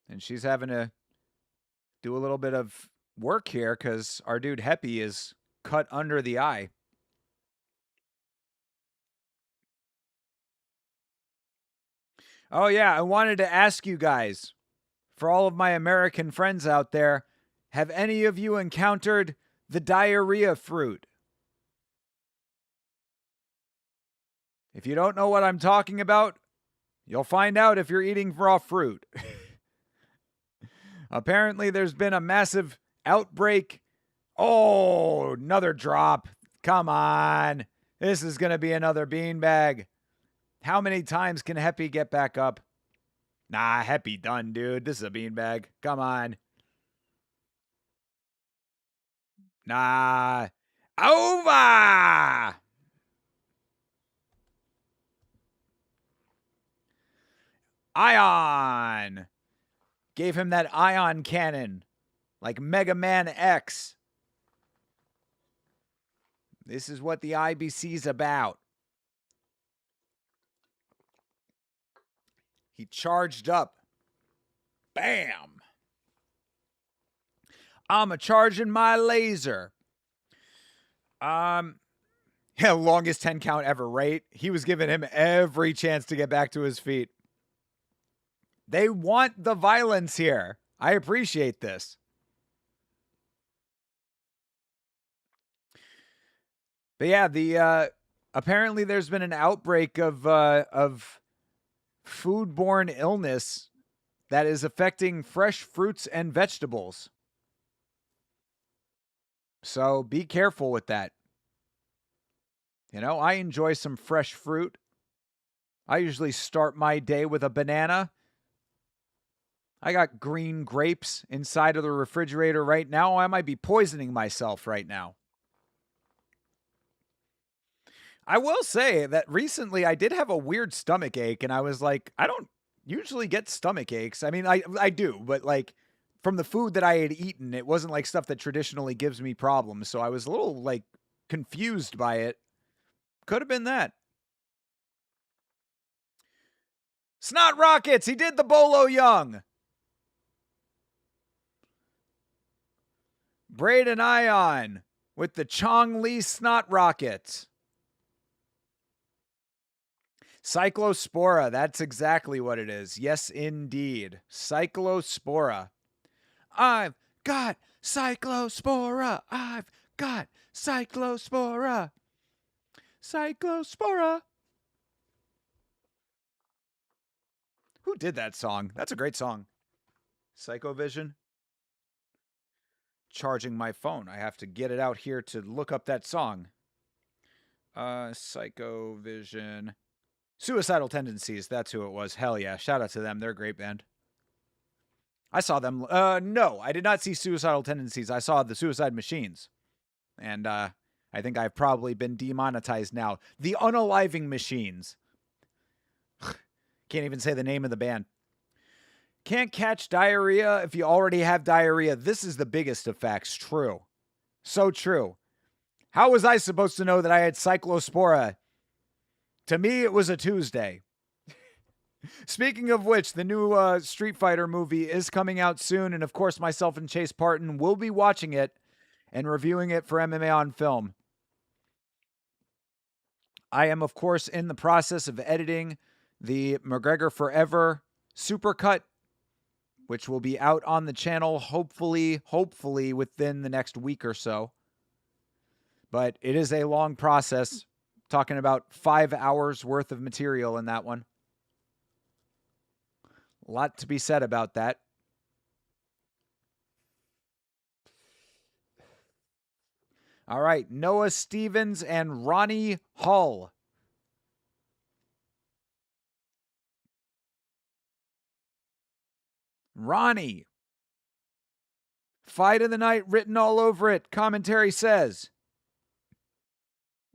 And she's having to do a little bit of work here because our dude Heppy is cut under the eye. Oh, yeah. I wanted to ask you guys, for all of my American friends out there, have any of you encountered the diarrhea fruit? If you don't know what I'm talking about, you'll find out if you're eating raw fruit. Apparently, there's been a massive outbreak. Oh, another drop. Come on. This is going to be another beanbag. How many times can Heppy get back up? Nah, Heppy done, dude. This is a beanbag. Come on. Nah. Over! Ion! Gave him that ion cannon. Like Mega Man X. This is what the IBC's about. He charged up. Bam! I'm a charging my laser. Yeah, longest 10 count ever, right? He was giving him every chance to get back to his feet. They want the violence here. I appreciate this. But yeah, the apparently there's been an outbreak of foodborne illness that is affecting fresh fruits and vegetables. So be careful with that. You know, I enjoy some fresh fruit. I usually start my day with a banana. I got green grapes inside of the refrigerator right now. I might be poisoning myself right now. I will say that recently I did have a weird stomach ache, and I was like, I don't usually get stomach aches. I mean, I do, but like from the food that I had eaten, it wasn't like stuff that traditionally gives me problems. So I was a little like confused by it. Could have been that. Snot Rockets! He did the Bolo Young! Braden Ion with the Chong Li Snot Rockets. Cyclospora, that's exactly what it is. Yes, indeed. Cyclospora. I've got Cyclospora. I've got Cyclospora. Cyclospora. Who did that song? That's a great song. Psychovision. Charging my phone. I have to get it out here to look up that song. Psychovision. Suicidal Tendencies. That's who it was. Hell yeah. Shout out to them. They're a great band. I saw them. No, I did not see Suicidal Tendencies. I saw the Suicide Machines. And I think I've probably been demonetized now. The Unaliving Machines. Can't even say the name of the band. Can't catch diarrhea if you already have diarrhea. This is the biggest of facts. True. So true. How was I supposed to know that I had cyclospora? To me, it was a Tuesday. Speaking of which, the new Street Fighter movie is coming out soon. And of course, myself and Chase Parton will be watching it and reviewing it for MMA on Film. I am, of course, in the process of editing the McGregor Forever Supercut, which will be out on the channel hopefully within the next week or so. But it is a long process, talking about 5 hours worth of material in that one. A lot to be said about that. All right, Noah Stevens and Ronnie Hull. Ronnie. Fight of the night written all over it, commentary says.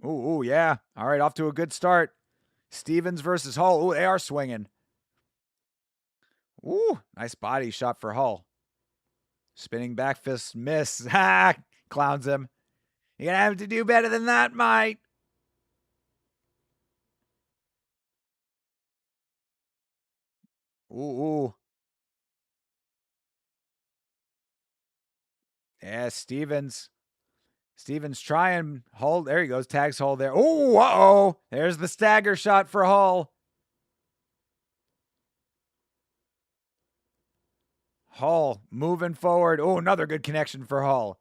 Ooh, yeah. All right, off to a good start. Stevens versus Hull. Ooh, they are swinging. Ooh, nice body shot for Hull. Spinning back fist miss. Ha! Clowns him. You're going to have to do better than that, mate. Ooh. Yeah, Stevens. Stevens trying. Hull. There he goes. Tags Hull there. Ooh, uh-oh. There's the stagger shot for Hull. Hull moving forward. Oh, another good connection for Hull.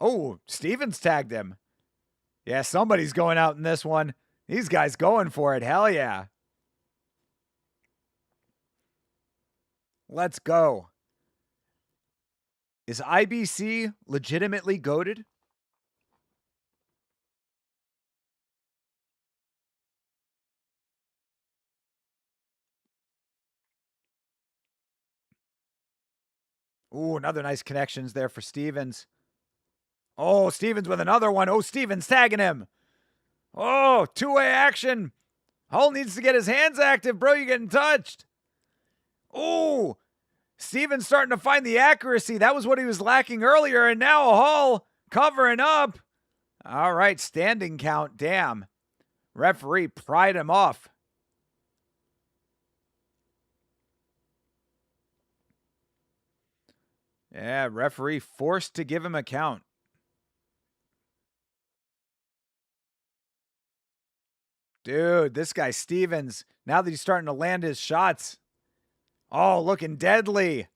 Oh, Stevens tagged him. Yeah, somebody's going out in this one. These guys going for it. Hell yeah. Let's go. Is IBC legitimately goated? Ooh, another nice connections there for Stevens. Oh, Stevens with another one. Oh, Stevens tagging him. Oh, two-way action. Hull needs to get his hands active, bro. You're getting touched. Ooh, Stevens starting to find the accuracy. That was what he was lacking earlier, and now Hull covering up. All right, standing count. Damn. Referee pried him off. Yeah, referee forced to give him a count. Dude, this guy Stevens, now that he's starting to land his shots. Oh, looking deadly.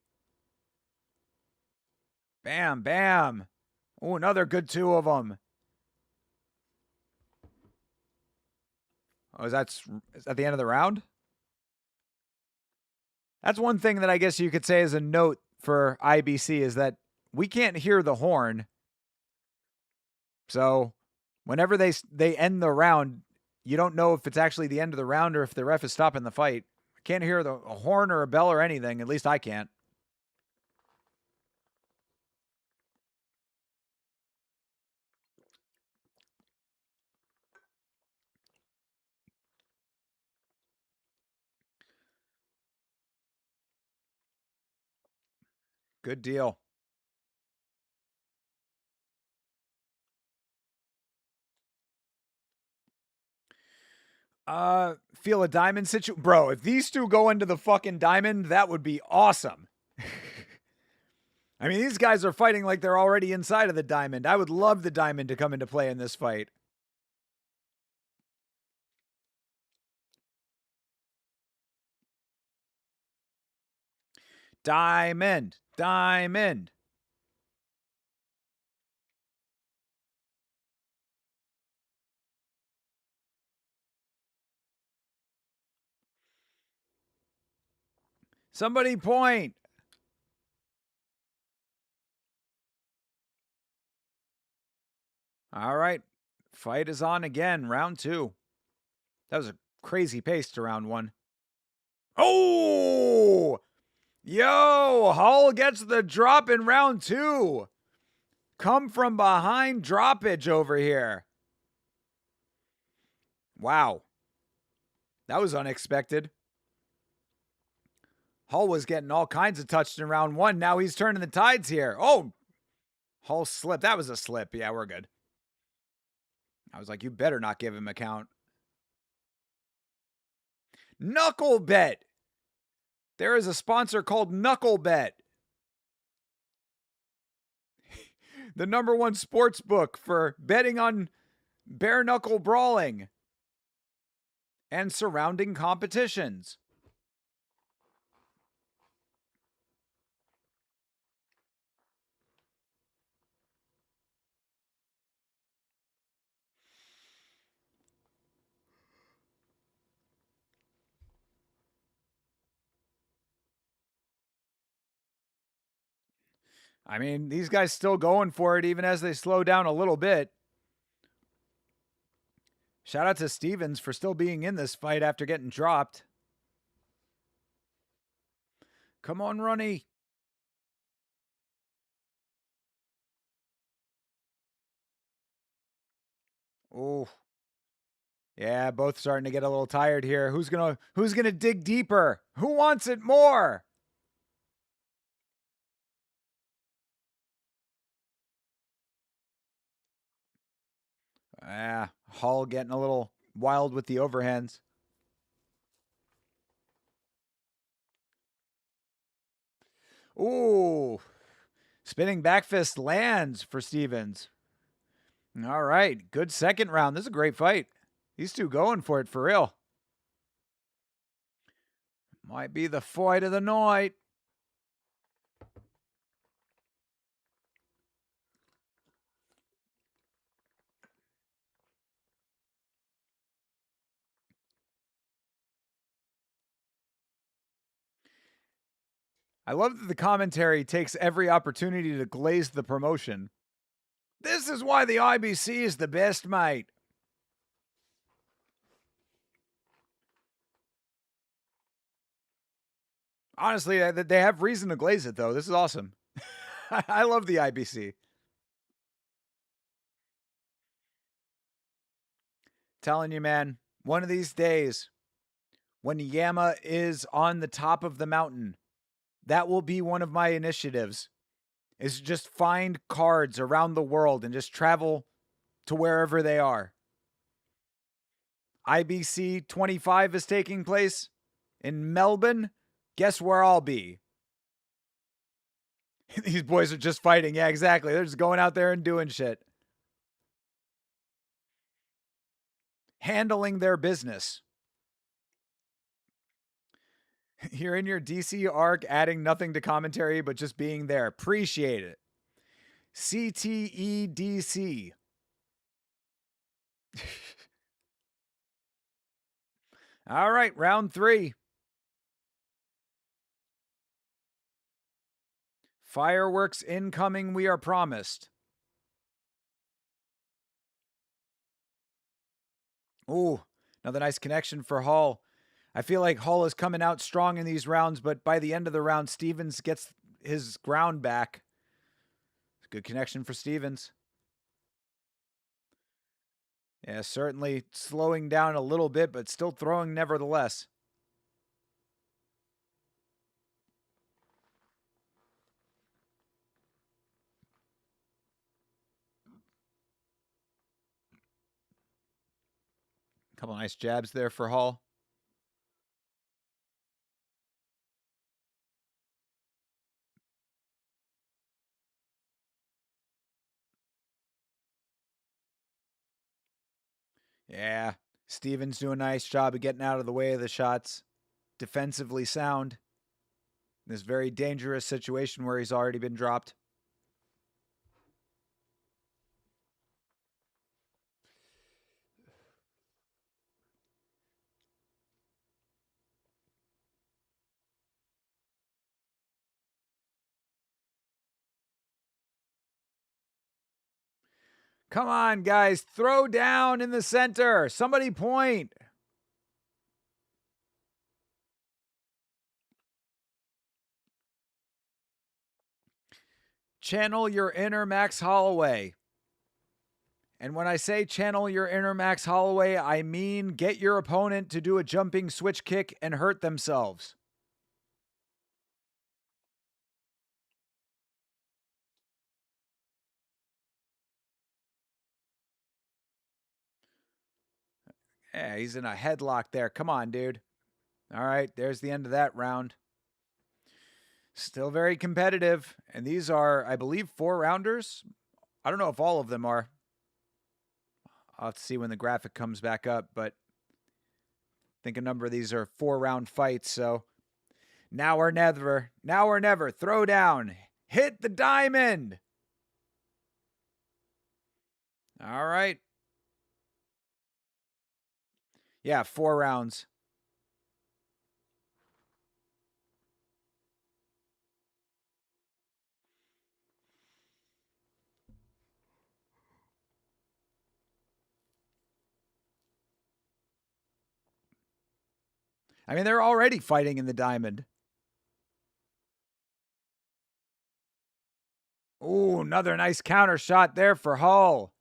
Bam, bam. Oh, another good two of them. Oh, is that the end of the round? That's one thing that I guess you could say as a note for IBC is that we can't hear the horn. So whenever they end the round, you don't know if it's actually the end of the round or if the ref is stopping the fight. I can't hear a horn or a bell or anything. At least I can't. Good deal. Feel a diamond situation. Bro, if these two go into the fucking diamond, that would be awesome. I mean, these guys are fighting like they're already inside of the diamond. I would love the diamond to come into play in this fight. Diamond. Diamond. Somebody point. All right. Fight is on again. Round two. That was a crazy pace to round one. Oh! Yo! Hull gets the drop in round two. Come from behind droppage over here. Wow. That was unexpected. Hull was getting all kinds of touched in round one. Now he's turning the tides here. Oh, Hull slipped. That was a slip. Yeah, we're good. I was like, you better not give him a count. Knuckle Bet. There is a sponsor called Knuckle Bet. The #1 sports book for betting on bare knuckle brawling and surrounding competitions. I mean, these guys still going for it even as they slow down a little bit. Shout out to Stevens for still being in this fight after getting dropped. Come on, Ronnie. Oh. Yeah, both starting to get a little tired here. Who's gonna dig deeper? Who wants it more? Hull getting a little wild with the overhands. Ooh. Spinning back fist lands for Stevens. All right. Good second round. This is a great fight. These two going for it for real. Might be the fight of the night. I love that the commentary takes every opportunity to glaze the promotion. This is why the IBC is the best, mate. Honestly, they have reason to glaze it, though. This is awesome. I love the IBC. Telling you, man, one of these days, when Yama is on the top of the mountain, that will be one of my initiatives, is just find cards around the world and just travel to wherever they are. IBC 25 is taking place in Melbourne. Guess where I'll be? These boys are just fighting. Yeah, exactly. They're just going out there and doing shit. Handling their business. You're in your DC arc, adding nothing to commentary, but just being there. Appreciate it. CTEDC. All right, round 3. Fireworks incoming, we are promised. Ooh, another nice connection for Hull. I feel like Hull is coming out strong in these rounds, but by the end of the round, Stevens gets his ground back. Good connection for Stevens. Yeah, certainly slowing down a little bit, but still throwing nevertheless. Couple nice jabs there for Hull. Yeah, Stevens doing a nice job of getting out of the way of the shots. Defensively sound. In this very dangerous situation where he's already been dropped. Come on, guys. Throw down in the center. Somebody point. Channel your inner Max Holloway. And when I say channel your inner Max Holloway, I mean get your opponent to do a jumping switch kick and hurt themselves. Yeah, he's in a headlock there. Come on, dude. All right, there's the end of that round. Still very competitive. And these are, I believe, 4-rounders. I don't know if all of them are. I'll have to see when the graphic comes back up, but I think a number of these are 4-round fights. So now or never. Now or never. Throw down. Hit the diamond. All right. Yeah, 4 rounds. I mean, they're already fighting in the diamond. Ooh, another nice counter shot there for Hull.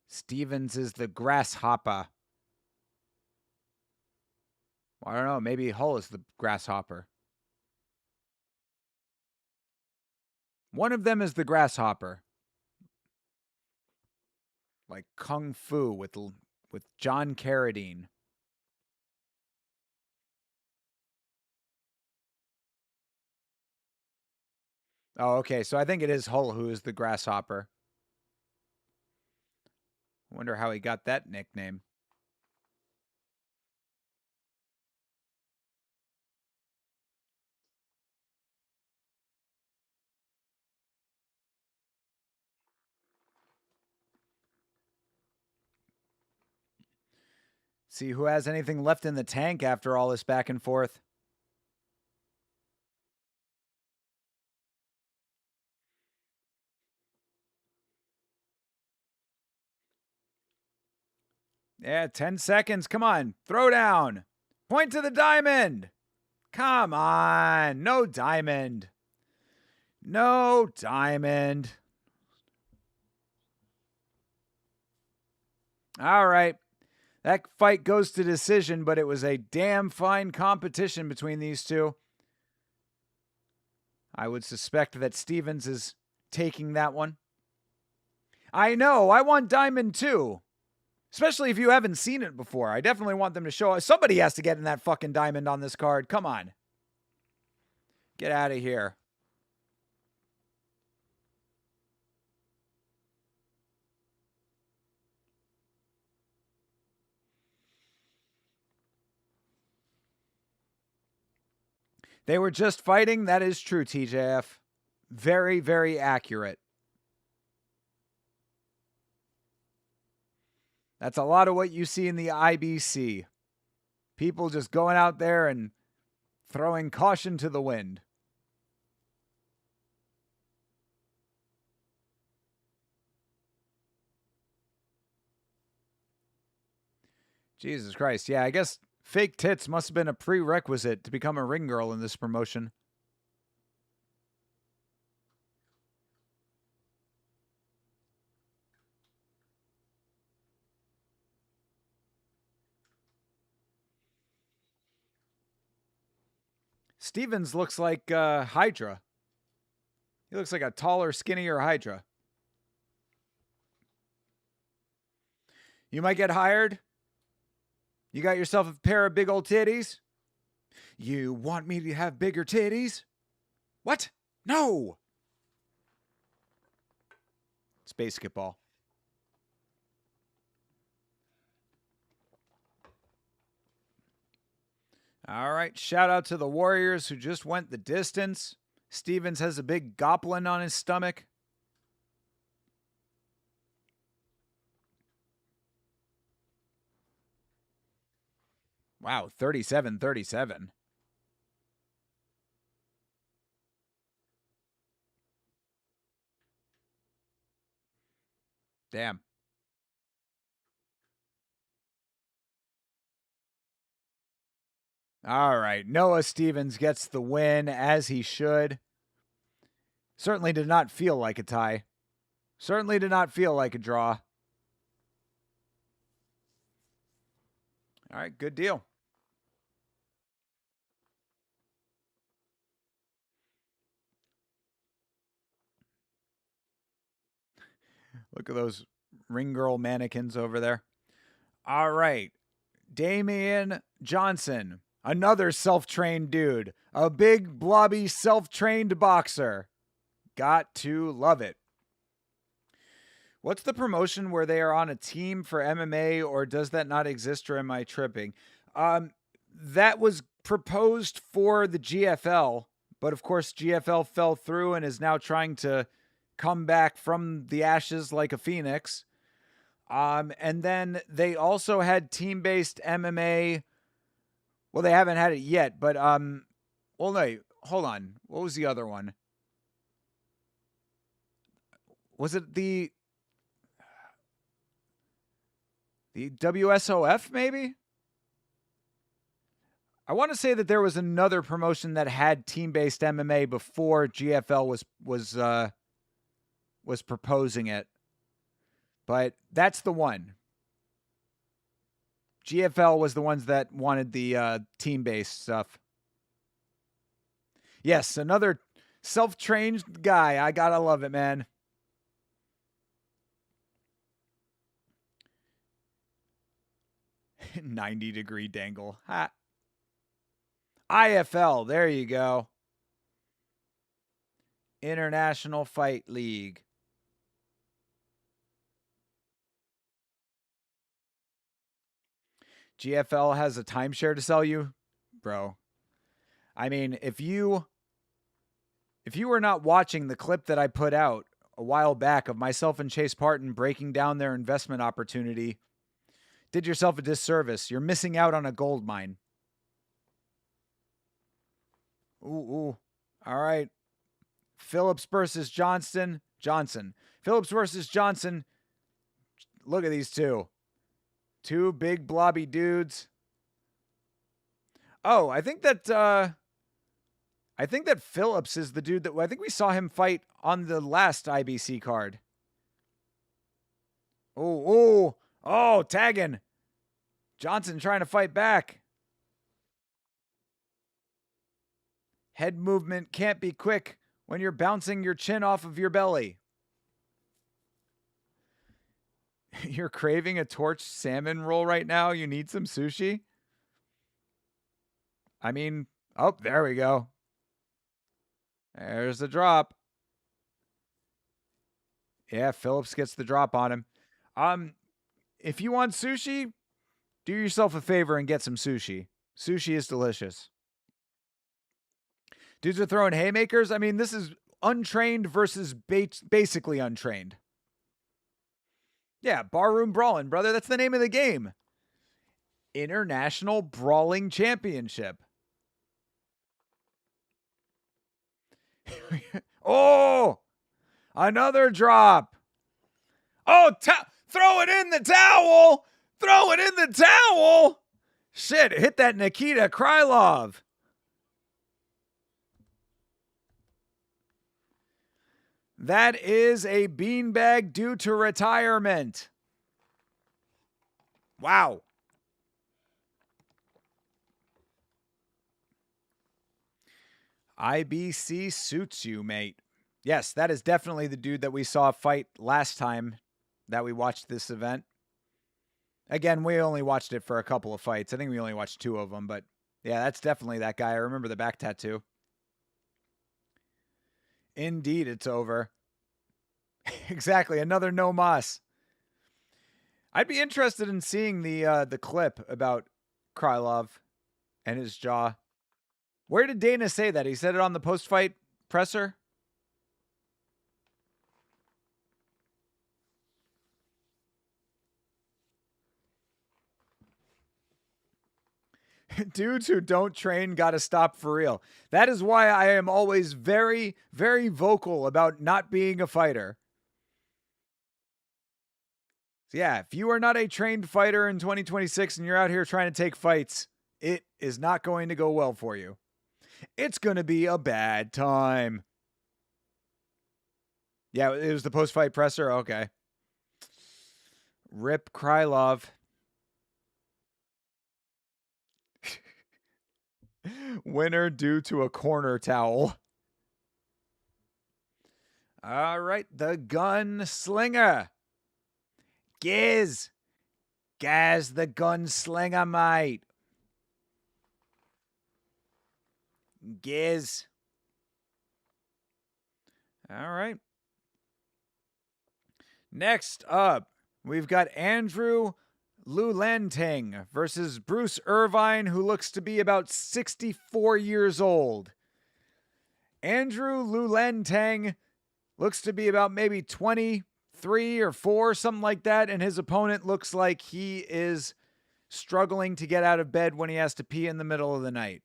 Stevens is the grasshopper. I don't know. Maybe Hull is the grasshopper. One of them is the grasshopper. Like Kung Fu with John Carradine. Oh, okay. So I think it is Hull who is the grasshopper. Wonder how he got that nickname. See who has anything left in the tank after all this back and forth. Yeah, 10 seconds. Come on. Throw down. Point to the diamond. Come on. No diamond. No diamond. All right. That fight goes to decision, but it was a damn fine competition between these two. I would suspect that Stevens is taking that one. I know. I want diamond too. Especially if you haven't seen it before. I definitely want them to show us. Somebody has to get in that fucking diamond on this card. Come on. Get out of here. They were just fighting. That is true, TJF. Very, very accurate. That's a lot of what you see in the IBC. People just going out there and throwing caution to the wind. Jesus Christ. Yeah, I guess fake tits must have been a prerequisite to become a ring girl in this promotion. Stevens looks like Hydra. He looks like a taller, skinnier Hydra. You might get hired. You got yourself a pair of big old titties. You want me to have bigger titties? What? No! It's basketball. All right, shout out to the Warriors who just went the distance. Stevens has a big goblin on his stomach. Wow, 37-37. Damn. All right, Noah Stevens gets the win, as he should. Certainly did not feel like a tie. Certainly did not feel like a draw. All right, good deal. Look at those ring girl mannequins over there. All right. Damian Johnson, another self trained dude, a big, blobby, self trained boxer. Got to love it. What's the promotion where they are on a team for MMA, or does that not exist, or am I tripping? That was proposed for the GFL, but of course, GFL fell through and is now trying to come back from the ashes like a phoenix. And then they also had team-based MMA. Well, they haven't had it yet, but well, no, hold on. What was the other one? Was it the WSOF maybe? I want to say that there was another promotion that had team-based MMA before GFL was proposing it. But that's the one. GFL was the ones that wanted the team-based stuff. Yes, another self-trained guy. I gotta love it, man. $90 dangle. Ha. IFL. There you go. International Fight League. GFL has a timeshare to sell you, bro. I mean, if you were not watching the clip that I put out a while back of myself and Chase Parton breaking down their investment opportunity, did yourself a disservice. You're missing out on a gold mine. Ooh. All right. Phillips versus Johnson. Phillips versus Johnson. Look at these two. Two big blobby dudes. Oh, I think that Phillips is the dude that I think we saw him fight on the last IBC card. Oh, tagging. Johnson trying to fight back. Head movement can't be quick when you're bouncing your chin off of your belly. You're craving a torched salmon roll right now? You need some sushi? I mean, oh, there we go. There's the drop. Yeah, Phillips gets the drop on him. If you want sushi, do yourself a favor and get some sushi. Sushi is delicious. Dudes are throwing haymakers. I mean, this is untrained versus basically untrained. Yeah, barroom brawling, brother. That's the name of the game. International Brawling Championship. Oh, another drop. Oh, throw it in the towel. Throw it in the towel. Shit, hit that Nikita Krylov. That is a beanbag due to retirement. Wow. IBC suits you, mate. Yes, that is definitely the dude that we saw fight last time that we watched this event. Again, we only watched it for a couple of fights. I think we only watched 2 of them, but yeah, that's definitely that guy. I remember the back tattoo. Indeed, it's over. Exactly, another no mas. I'd be interested in seeing the clip about Krylov and his jaw. Where did Dana say that? He said it on the post-fight presser? Dudes who don't train got to stop for real. That is why I am always very, very vocal about not being a fighter. So yeah, if you are not a trained fighter in 2026 and you're out here trying to take fights, it is not going to go well for you. It's going to be a bad time. Yeah, it was the post-fight presser. Okay. Rip Krylov. Winner due to a corner towel. All right, the gunslinger. Gaz the gunslinger, mate. Giz. All right. Next up, we've got Andrew Lulenting versus Bruce Irvine, who looks to be about 64 years old. Andrew Lulenting looks to be about maybe 23 or 4, something like that, and his opponent looks like he is struggling to get out of bed when he has to pee in the middle of the night.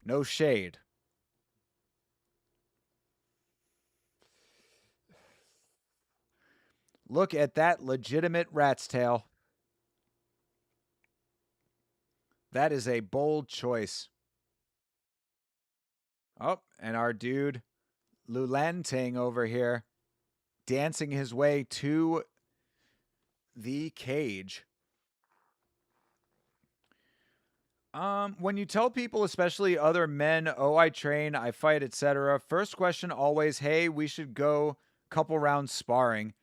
No shade. Look at that legitimate rat's tail. That is a bold choice. Oh, and our dude, Lulanting over here, dancing his way to the cage. When you tell people, especially other men, oh, I train, I fight, etc., first question always, hey, we should go couple rounds sparring.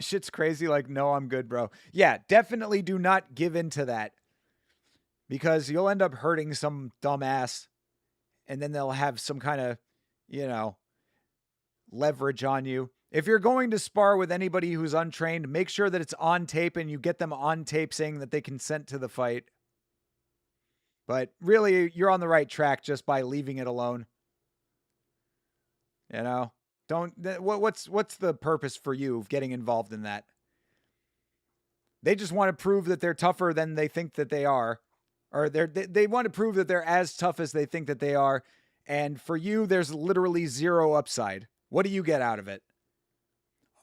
Shit's crazy, like, no, I'm good, bro. Yeah, definitely do not give in to that. Because you'll end up hurting some dumbass, and then they'll have some kind of, leverage on you. If you're going to spar with anybody who's untrained, make sure that it's on tape and you get them on tape saying that they consent to the fight. But really, you're on the right track just by leaving it alone. What's the purpose for you of getting involved in that? They just want to prove that they're tougher than they think that they are. Or they want to prove that they're as tough as they think that they are. And for you, there's literally zero upside. What do you get out of it?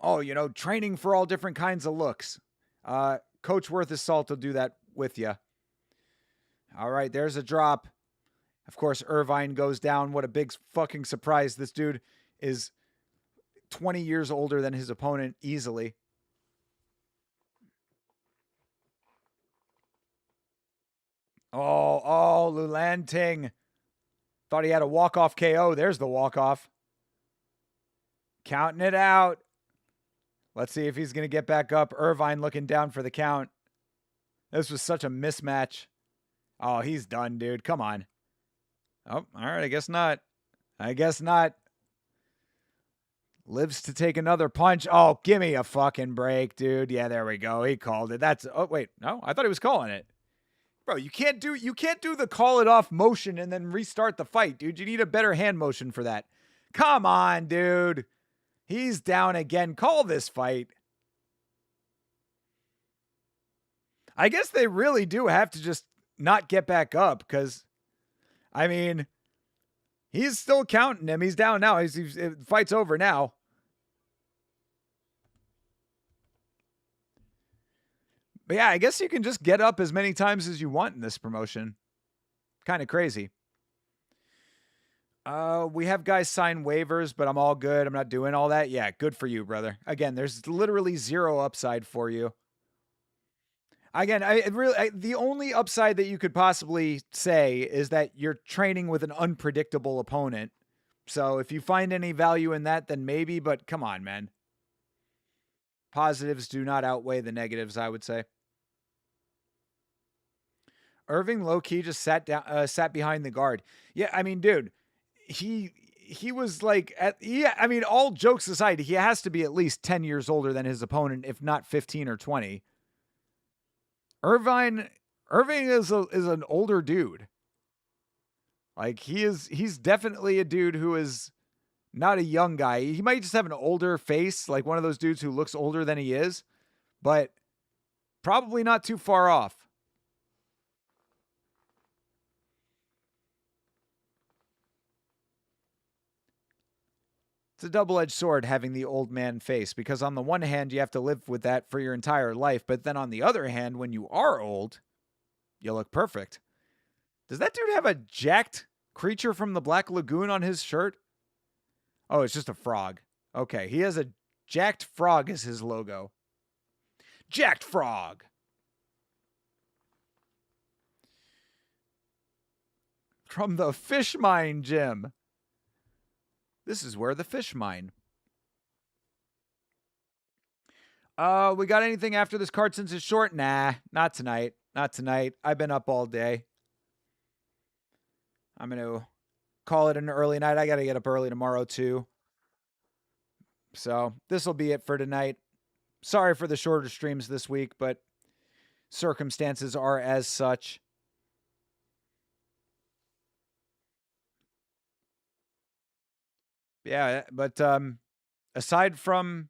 Oh, training for all different kinds of looks. Coach Worth his salt will do that with you. All right, there's a drop. Of course, Irvine goes down. What a big fucking surprise. This dude is 20 years older than his opponent easily. Oh, Lulanting. Thought he had a walk-off KO. There's the walk-off. Counting it out. Let's see if he's going to get back up. Irvine looking down for the count. This was such a mismatch. Oh, he's done, dude. Come on. Oh, all right. I guess not. Lives to take another punch. Oh, give me a fucking break, dude. Yeah, there we go. He called it. Oh, wait. No, I thought he was calling it. Bro, you can't do the call it off motion and then restart the fight, dude. You need a better hand motion for that. Come on, dude. He's down again. Call this fight. I guess they really do have to just not get back up because, he's still counting him. He's down now. Fight's over now. But yeah, I guess you can just get up as many times as you want in this promotion. Kind of crazy. We have guys sign waivers, but I'm all good. I'm not doing all that. Yeah, good for you, brother. Again, there's literally zero upside for you. Again, the only upside that you could possibly say is that you're training with an unpredictable opponent. So if you find any value in that, then maybe, but come on, man. Positives do not outweigh the negatives, I would say. Irving low-key just sat behind the guard. Yeah, dude, he was like, all jokes aside, he has to be at least 10 years older than his opponent, if not 15 or 20. Irving is an older dude. Like he's definitely a dude who is not a young guy. He might just have an older face, like one of those dudes who looks older than he is, but probably not too far off. It's a double-edged sword having the old man face, because on the one hand, you have to live with that for your entire life, but then on the other hand, when you are old, you look perfect. Does that dude have a jacked creature from the Black Lagoon on his shirt? Oh, it's just a frog. Okay, he has a jacked frog as his logo. Jacked frog! From the fish mine, Jim. This is where the fish mine. We got anything after this card since it's short? Nah, not tonight. Not tonight. I've been up all day. I'm going to call it an early night. I got to get up early tomorrow, too. So this will be it for tonight. Sorry for the shorter streams this week, but circumstances are as such. Yeah, but aside from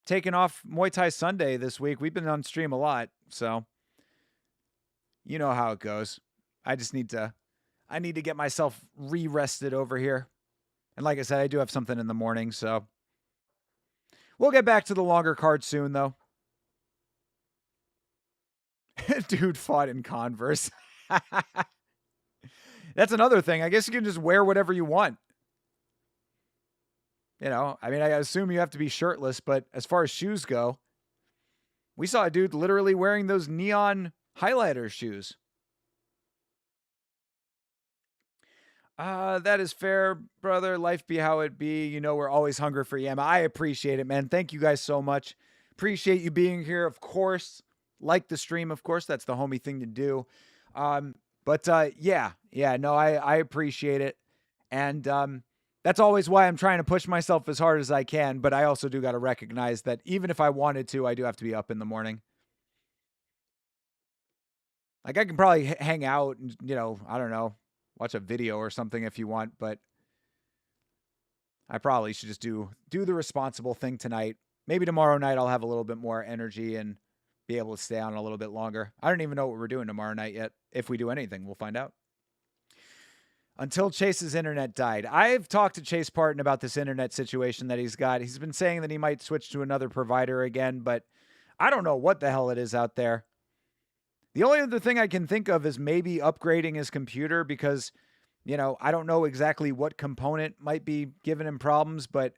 taking off Muay Thai Sunday this week, we've been on stream a lot, so you know how it goes. I need to get myself re-rested over here. And like I said, I do have something in the morning, so we'll get back to the longer card soon, though. Dude fought in Converse. That's another thing. I guess you can just wear whatever you want. You know, I mean, I assume you have to be shirtless, but as far as shoes go, we saw a dude literally wearing those neon highlighter shoes. That is fair, brother. Life be how it be. You know, we're always hungry for Yama. I appreciate it, man. Thank you guys so much. Appreciate you being here, of course. Like the stream, of course. That's the homie thing to do. Yeah, no, I appreciate it. And that's always why I'm trying to push myself as hard as I can. But I also do got to recognize that even if I wanted to, I do have to be up in the morning. Like I can probably hang out and, you know, I don't know, watch a video or something if you want, but I probably should just do the responsible thing tonight. Maybe tomorrow night I'll have a little bit more energy and be able to stay on a little bit longer. I don't even know what we're doing tomorrow night yet. If we do anything, we'll find out. Until Chase's internet died. I've talked to Chase Parton about this internet situation that he's got. He's been saying that he might switch to another provider again, but I don't know what the hell it is out there. The only other thing I can think of is maybe upgrading his computer because, you know, I don't know exactly what component might be giving him problems, but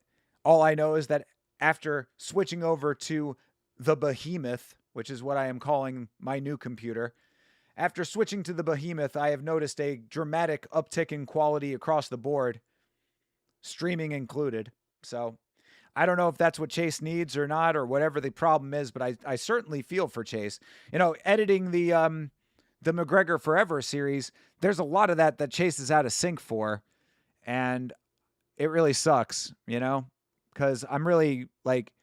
all I know is that after switching over to the Behemoth, which is what I am calling my new computer, after switching to the Behemoth, I have noticed a dramatic uptick in quality across the board, streaming included. So I don't know if that's what Chase needs or not, or whatever the problem is, but I certainly feel for Chase. You know, editing the McGregor Forever series, there's a lot of that Chase is out of sync for, and it really sucks, you know, because I really like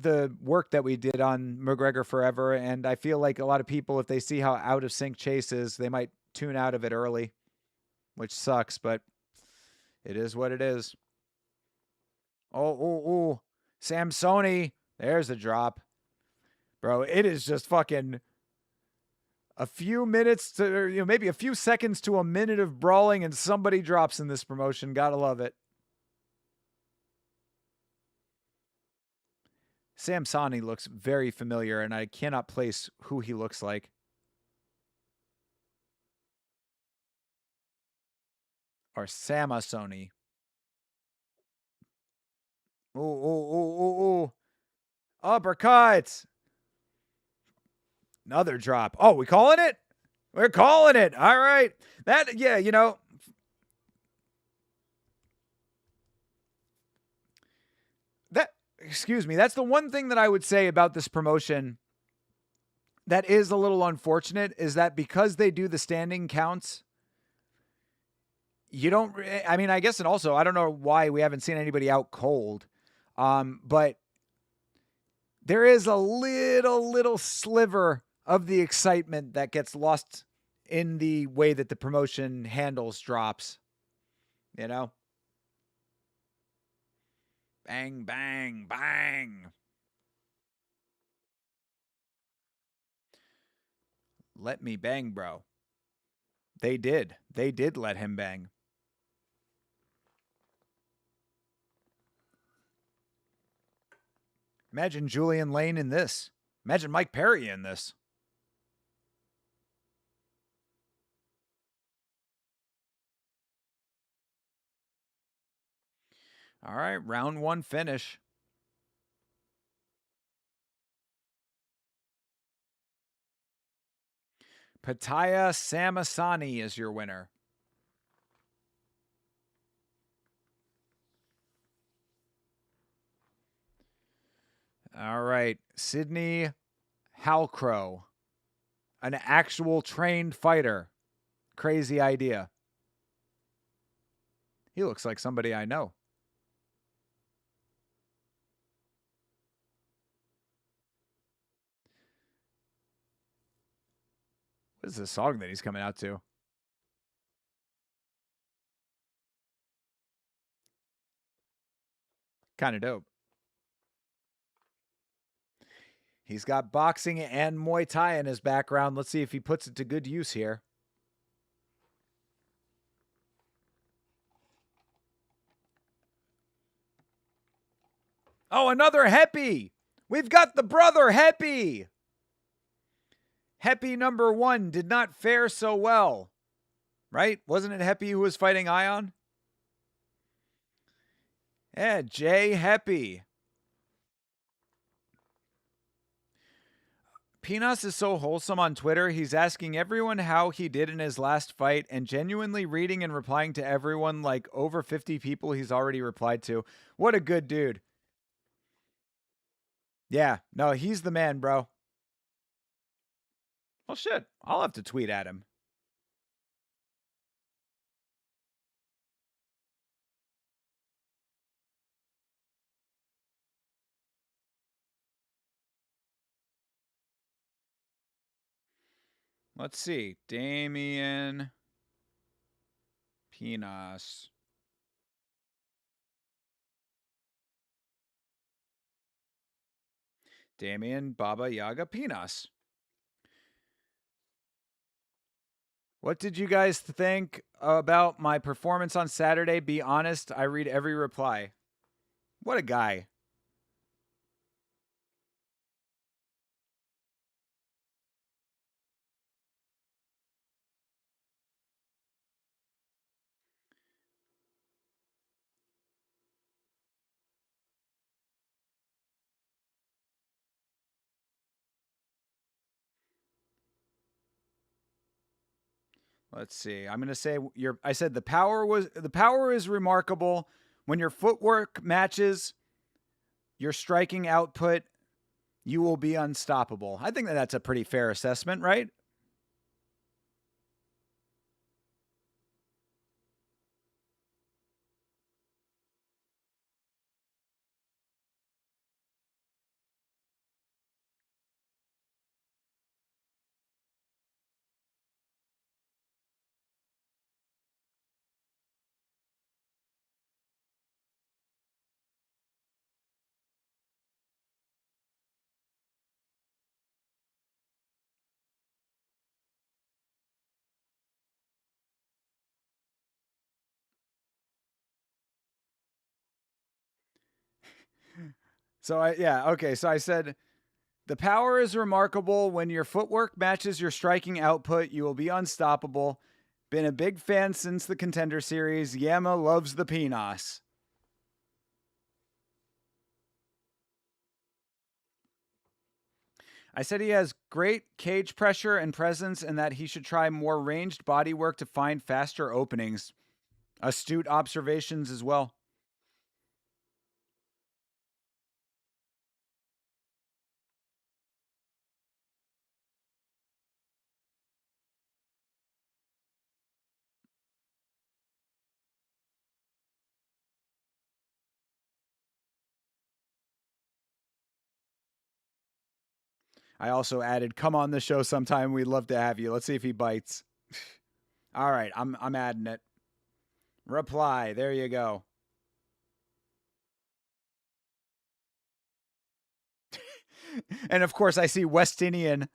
the work that we did on McGregor Forever, and I feel like a lot of people, if they see how out of sync Chase is, they might tune out of it early, which sucks, but it is what it is. Oh, Samsoni. There's a drop. Bro, it is just fucking a few minutes to, you know, maybe a few seconds to a minute of brawling and somebody drops in this promotion. Gotta love it. Samsoni looks very familiar, and I cannot place who he looks like. Or Samasoni. Ooh. Uppercuts. Another drop. Oh, we calling it? We're calling it. All right. That, yeah, you know. Excuse me. That's the one thing that I would say about this promotion that is a little unfortunate is that because they do the standing counts, you don't, I mean, I guess, and also, I don't know why we haven't seen anybody out cold. But there is a little sliver of the excitement that gets lost in the way that the promotion handles drops, you know? Bang, bang, bang. Let me bang, bro. They did. They did let him bang. Imagine Julian Lane in this. Imagine Mike Perry in this. All right, round one finish. Pataya Samasani is your winner. All right. Sydney Halcrow, an actual trained fighter. Crazy idea. He looks like somebody I know. What is this song that he's coming out to? Kind of dope. He's got boxing and Muay Thai in his background. Let's see if he puts it to good use here. Oh, another Heppy. We've got the brother Heppy. Heppy number 1 did not fare so well. Right? Wasn't it Heppy who was fighting Ion? Yeah, Jay Heppy. Pinas is so wholesome on Twitter. He's asking everyone how he did in his last fight and genuinely reading and replying to everyone, like over 50 people he's already replied to. What a good dude. Yeah, no, he's the man, bro. Well, shit. I'll have to tweet at him. Let's see. Damian Pinas. Damian Baba Yaga Pinas. What did you guys think about my performance on Saturday? Be honest, I read every reply. What a guy. Let's see. I'm going to say I said the power is remarkable when your footwork matches your striking output, you will be unstoppable. I think that's a pretty fair assessment, right? So I said the power is remarkable when your footwork matches your striking output, you will be unstoppable. Been a big fan since the Contender Series. Yama loves the Pinas. I said he has great cage pressure and presence and that he should try more ranged body work to find faster openings. Astute observations as well. I also added, "Come on the show sometime. We'd love to have you. Let's see if he bites." All right, I'm adding it. Reply. There you go. And of course, I see Westinian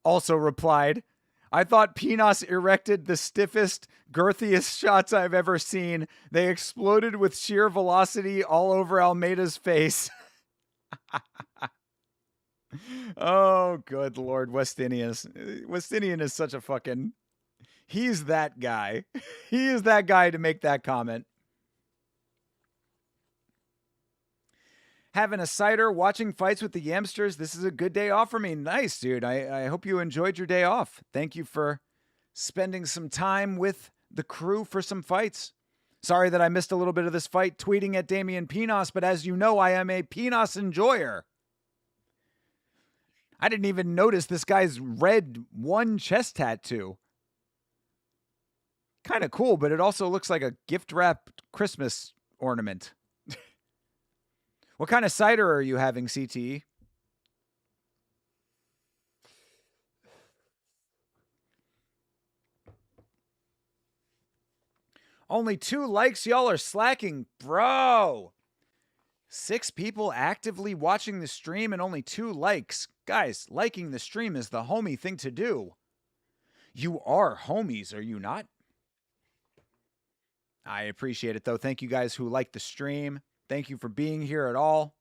also replied. I thought Pinas erected the stiffest, girthiest shots I've ever seen. They exploded with sheer velocity all over Almeida's face. Oh, good Lord, Westinian is such a fucking. He's that guy. He is that guy to make that comment. Having a cider, watching fights with the Yamsters. This is a good day off for me. Nice, dude. I hope you enjoyed your day off. Thank you for spending some time with the crew for some fights. Sorry that I missed a little bit of this fight tweeting at Damian Pinos, but as you know, I am a Pinos enjoyer. I didn't even notice this guy's red 1 chest tattoo. Kind of cool, but it also looks like a gift wrapped Christmas ornament. What kind of cider are you having, CTE? Only 2 likes, y'all are slacking, bro. 6 people actively watching the stream and only 2 likes. Guys, liking the stream is the homie thing to do. You are homies, are you not? I appreciate it, though. Thank you guys who like the stream. Thank you for being here at all.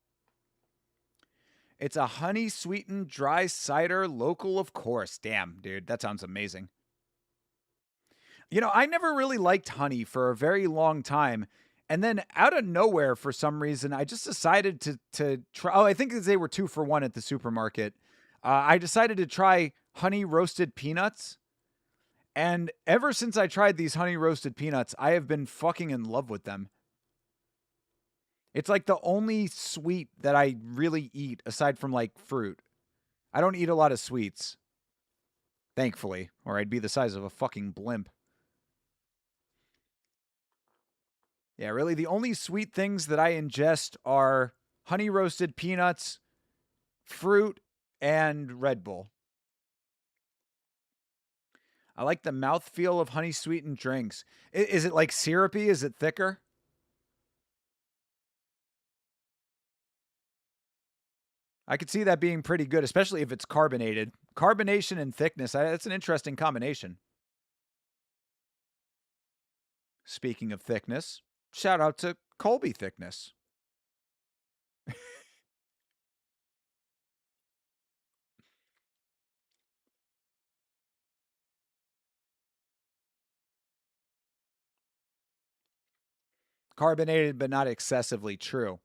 It's a honey sweetened dry cider, local, of course. Damn, dude, that sounds amazing. You know, I never really liked honey for a very long time. And then out of nowhere, for some reason, I just decided to try. Oh, I think they were 2 for 1 at the supermarket. I decided to try honey roasted peanuts. And ever since I tried these honey roasted peanuts, I have been fucking in love with them. It's like the only sweet that I really eat aside from like fruit. I don't eat a lot of sweets. Thankfully, or I'd be the size of a fucking blimp. Yeah, really, the only sweet things that I ingest are honey roasted peanuts, fruit, and Red Bull. I like the mouthfeel of honey sweetened drinks. Is it like syrupy? Is it thicker? I could see that being pretty good, especially if it's carbonated. Carbonation and thickness, that's an interesting combination. Speaking of thickness, shout out to Colby Thickness. Carbonated, but not excessively true.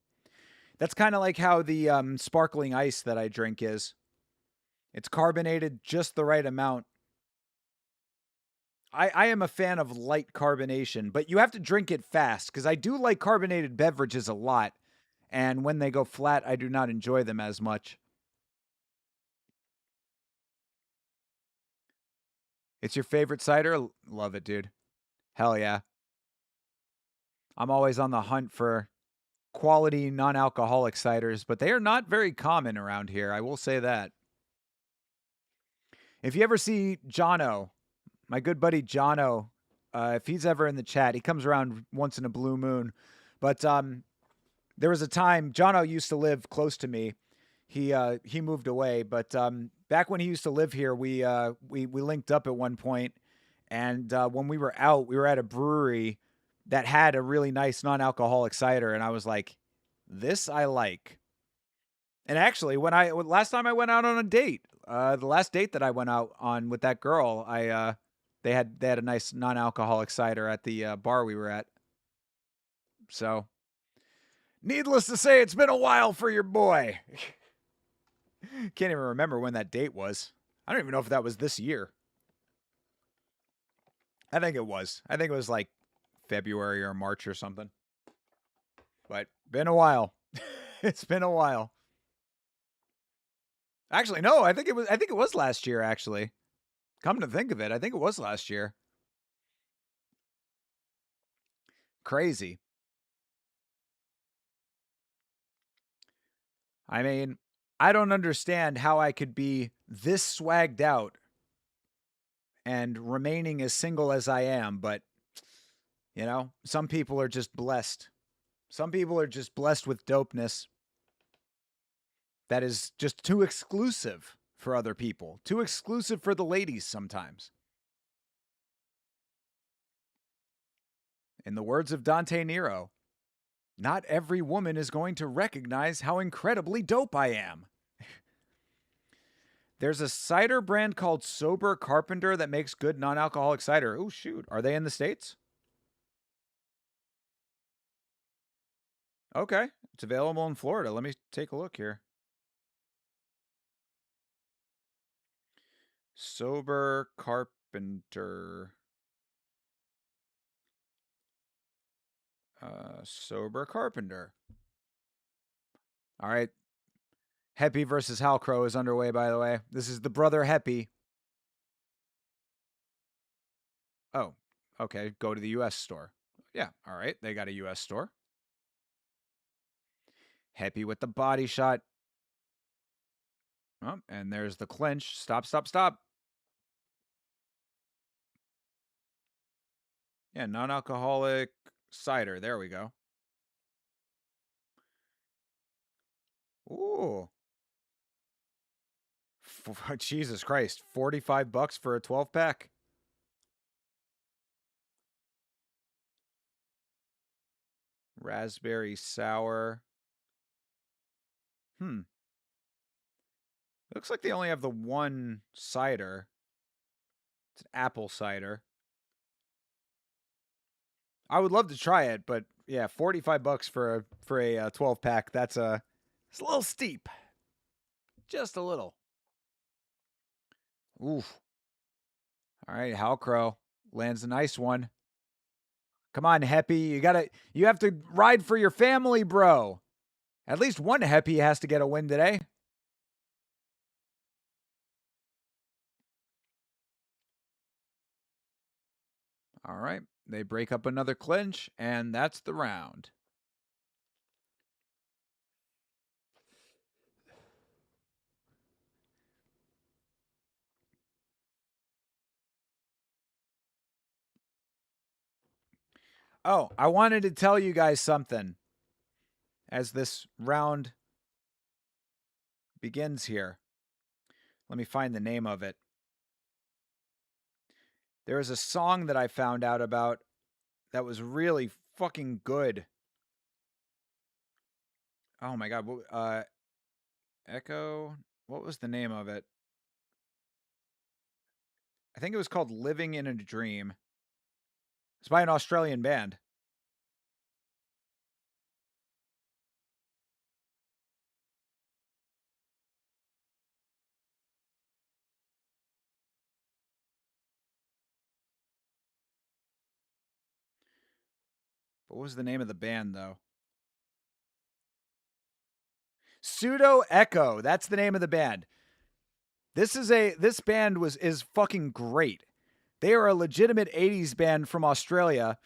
That's kind of like how the sparkling ice that I drink is. It's carbonated just the right amount. I am a fan of light carbonation, but you have to drink it fast because I do like carbonated beverages a lot. And when they go flat, I do not enjoy them as much. It's your favorite cider? Love it, dude. Hell yeah. I'm always on the hunt for quality non-alcoholic ciders, but they are not very common around here. I will say that. If you ever see Jono, my good buddy Jono, if he's ever in the chat, he comes around once in a blue moon. But there was a time Jono used to live close to me. He moved away, but back when he used to live here, we linked up at one point, and when we were out, we were at a brewery that had a really nice non-alcoholic cider, and I was like, "This I like." And actually, last time I went out on a date, the last date that I went out on with that girl, they had a nice non-alcoholic cider at the bar we were at. So, needless to say, it's been a while for your boy. Can't even remember when that date was. I don't even know if that was this year. I think it was. I think it was like February or March or something. But been a while. It's been a while. Actually, no, I think it was last year, actually. Come to think of it, I think it was last year. Crazy. I mean, I don't understand how I could be this swagged out and remaining as single as I am, but you know, some people are just blessed. Some people are just blessed with dopeness that is just too exclusive for other people, too exclusive for the ladies sometimes. In the words of Dante Nero, not every woman is going to recognize how incredibly dope I am. There's a cider brand called Sober Carpenter that makes good non-alcoholic cider. Oh, shoot. Are they in the States? Okay. It's available in Florida. Let me take a look here. Sober Carpenter. Sober Carpenter. All right. Heppy versus Halcrow is underway, by the way. This is the brother Heppy. Oh, okay. Go to the U.S. store. Yeah. All right. They got a U.S. store. Heppy with the body shot. Oh, and there's the clinch. Stop, stop, stop. Yeah, non-alcoholic cider. There we go. Ooh. Jesus Christ. $45 for a 12-pack. Raspberry sour. Looks like they only have the one cider. It's an apple cider. I would love to try it, but yeah, $45 for a 12-pack. It's a little steep. Just a little. Oof. All right, Halcrow lands a nice one. Come on, Heppy. You have to ride for your family, bro. At least one Heppy has to get a win today. All right. They break up another clinch, and that's the round. Oh, I wanted to tell you guys something as this round begins here. Let me find the name of it. There is a song that I found out about that was really fucking good. Oh my god, Echo. What was the name of it? I think it was called Living in a Dream. It's by an Australian band. What was the name of the band though? Pseudo Echo. That's the name of the band. This band is fucking great. They are a legitimate 80s band from Australia.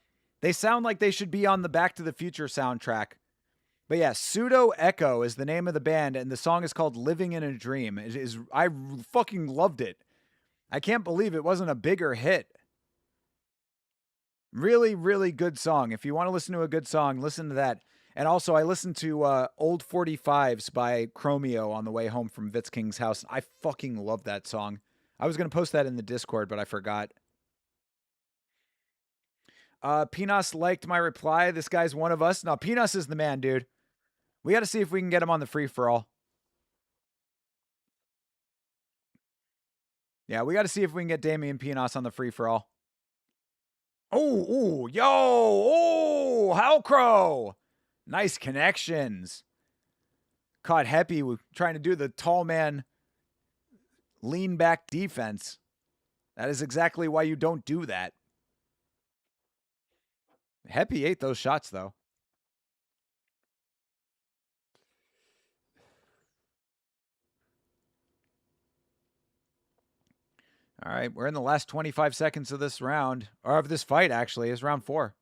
They sound like they should be on the Back to the Future soundtrack. But yeah, Pseudo Echo is the name of the band, and the song is called Living in a Dream. I fucking loved it. I can't believe it wasn't a bigger hit. Really, really good song. If you want to listen to a good song, listen to that. And also, I listened to Old 45s by Chromeo on the way home from Vitz King's house. I fucking love that song. I was going to post that in the Discord, but I forgot. Pinas liked my reply. This guy's one of us. No, Pinas is the man, dude. We got to see if we can get him on the free for all. Yeah, we got to see if we can get Damian Pinas on the free for all. Oh, yo, oh, Halcrow. Nice connections. Caught Heppy trying to do the tall man lean back defense. That is exactly why you don't do that. Heppy ate those shots, though. All right, we're in the last 25 seconds of this round, or of this fight, actually. It's round 4.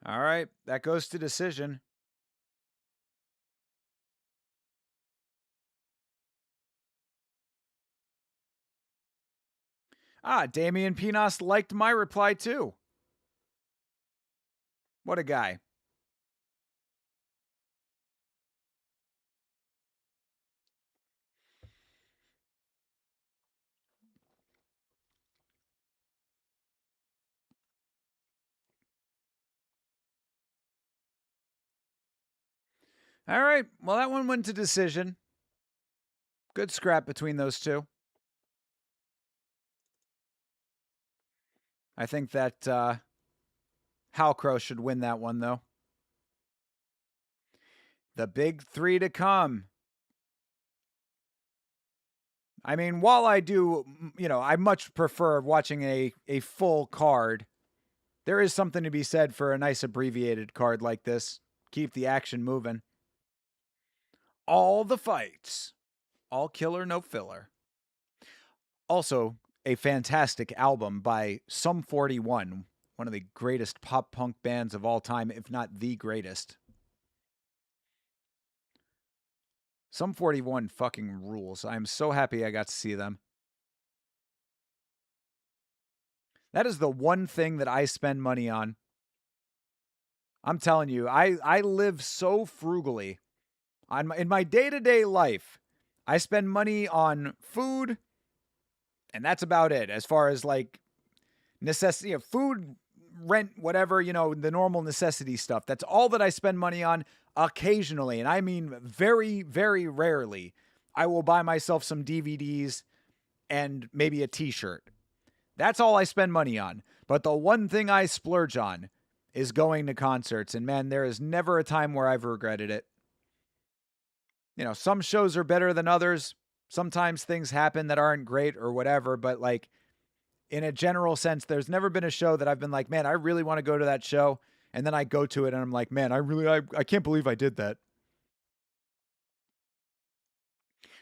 All right, that goes to decision. Damian Pinas liked my reply too. What a guy. All right. Well, that one went to decision. Good scrap between those two. I think that Halcrow should win that one, though. The big three to come. I mean, while I do, I much prefer watching a full card, there is something to be said for a nice abbreviated card like this. Keep the action moving. All the fights. All killer, no filler. Also, a fantastic album by Sum 41, one of the greatest pop punk bands of all time, if not the greatest. Sum 41 fucking rules. I'm so happy I got to see them. That is the one thing that I spend money on. I'm telling you, I live so frugally. In my day-to-day life, I spend money on food, and that's about it. As far as like necessity of food, rent, whatever, the normal necessity stuff. That's all that I spend money on. Occasionally, and I mean very, very rarely, I will buy myself some DVDs and maybe a t-shirt. That's all I spend money on. But the one thing I splurge on is going to concerts. And man, there is never a time where I've regretted it. Some shows are better than others. Sometimes things happen that aren't great or whatever. But like in a general sense, there's never been a show that I've been like, man, I really want to go to that show. And then I go to it and I'm like, man, I can't believe I did that.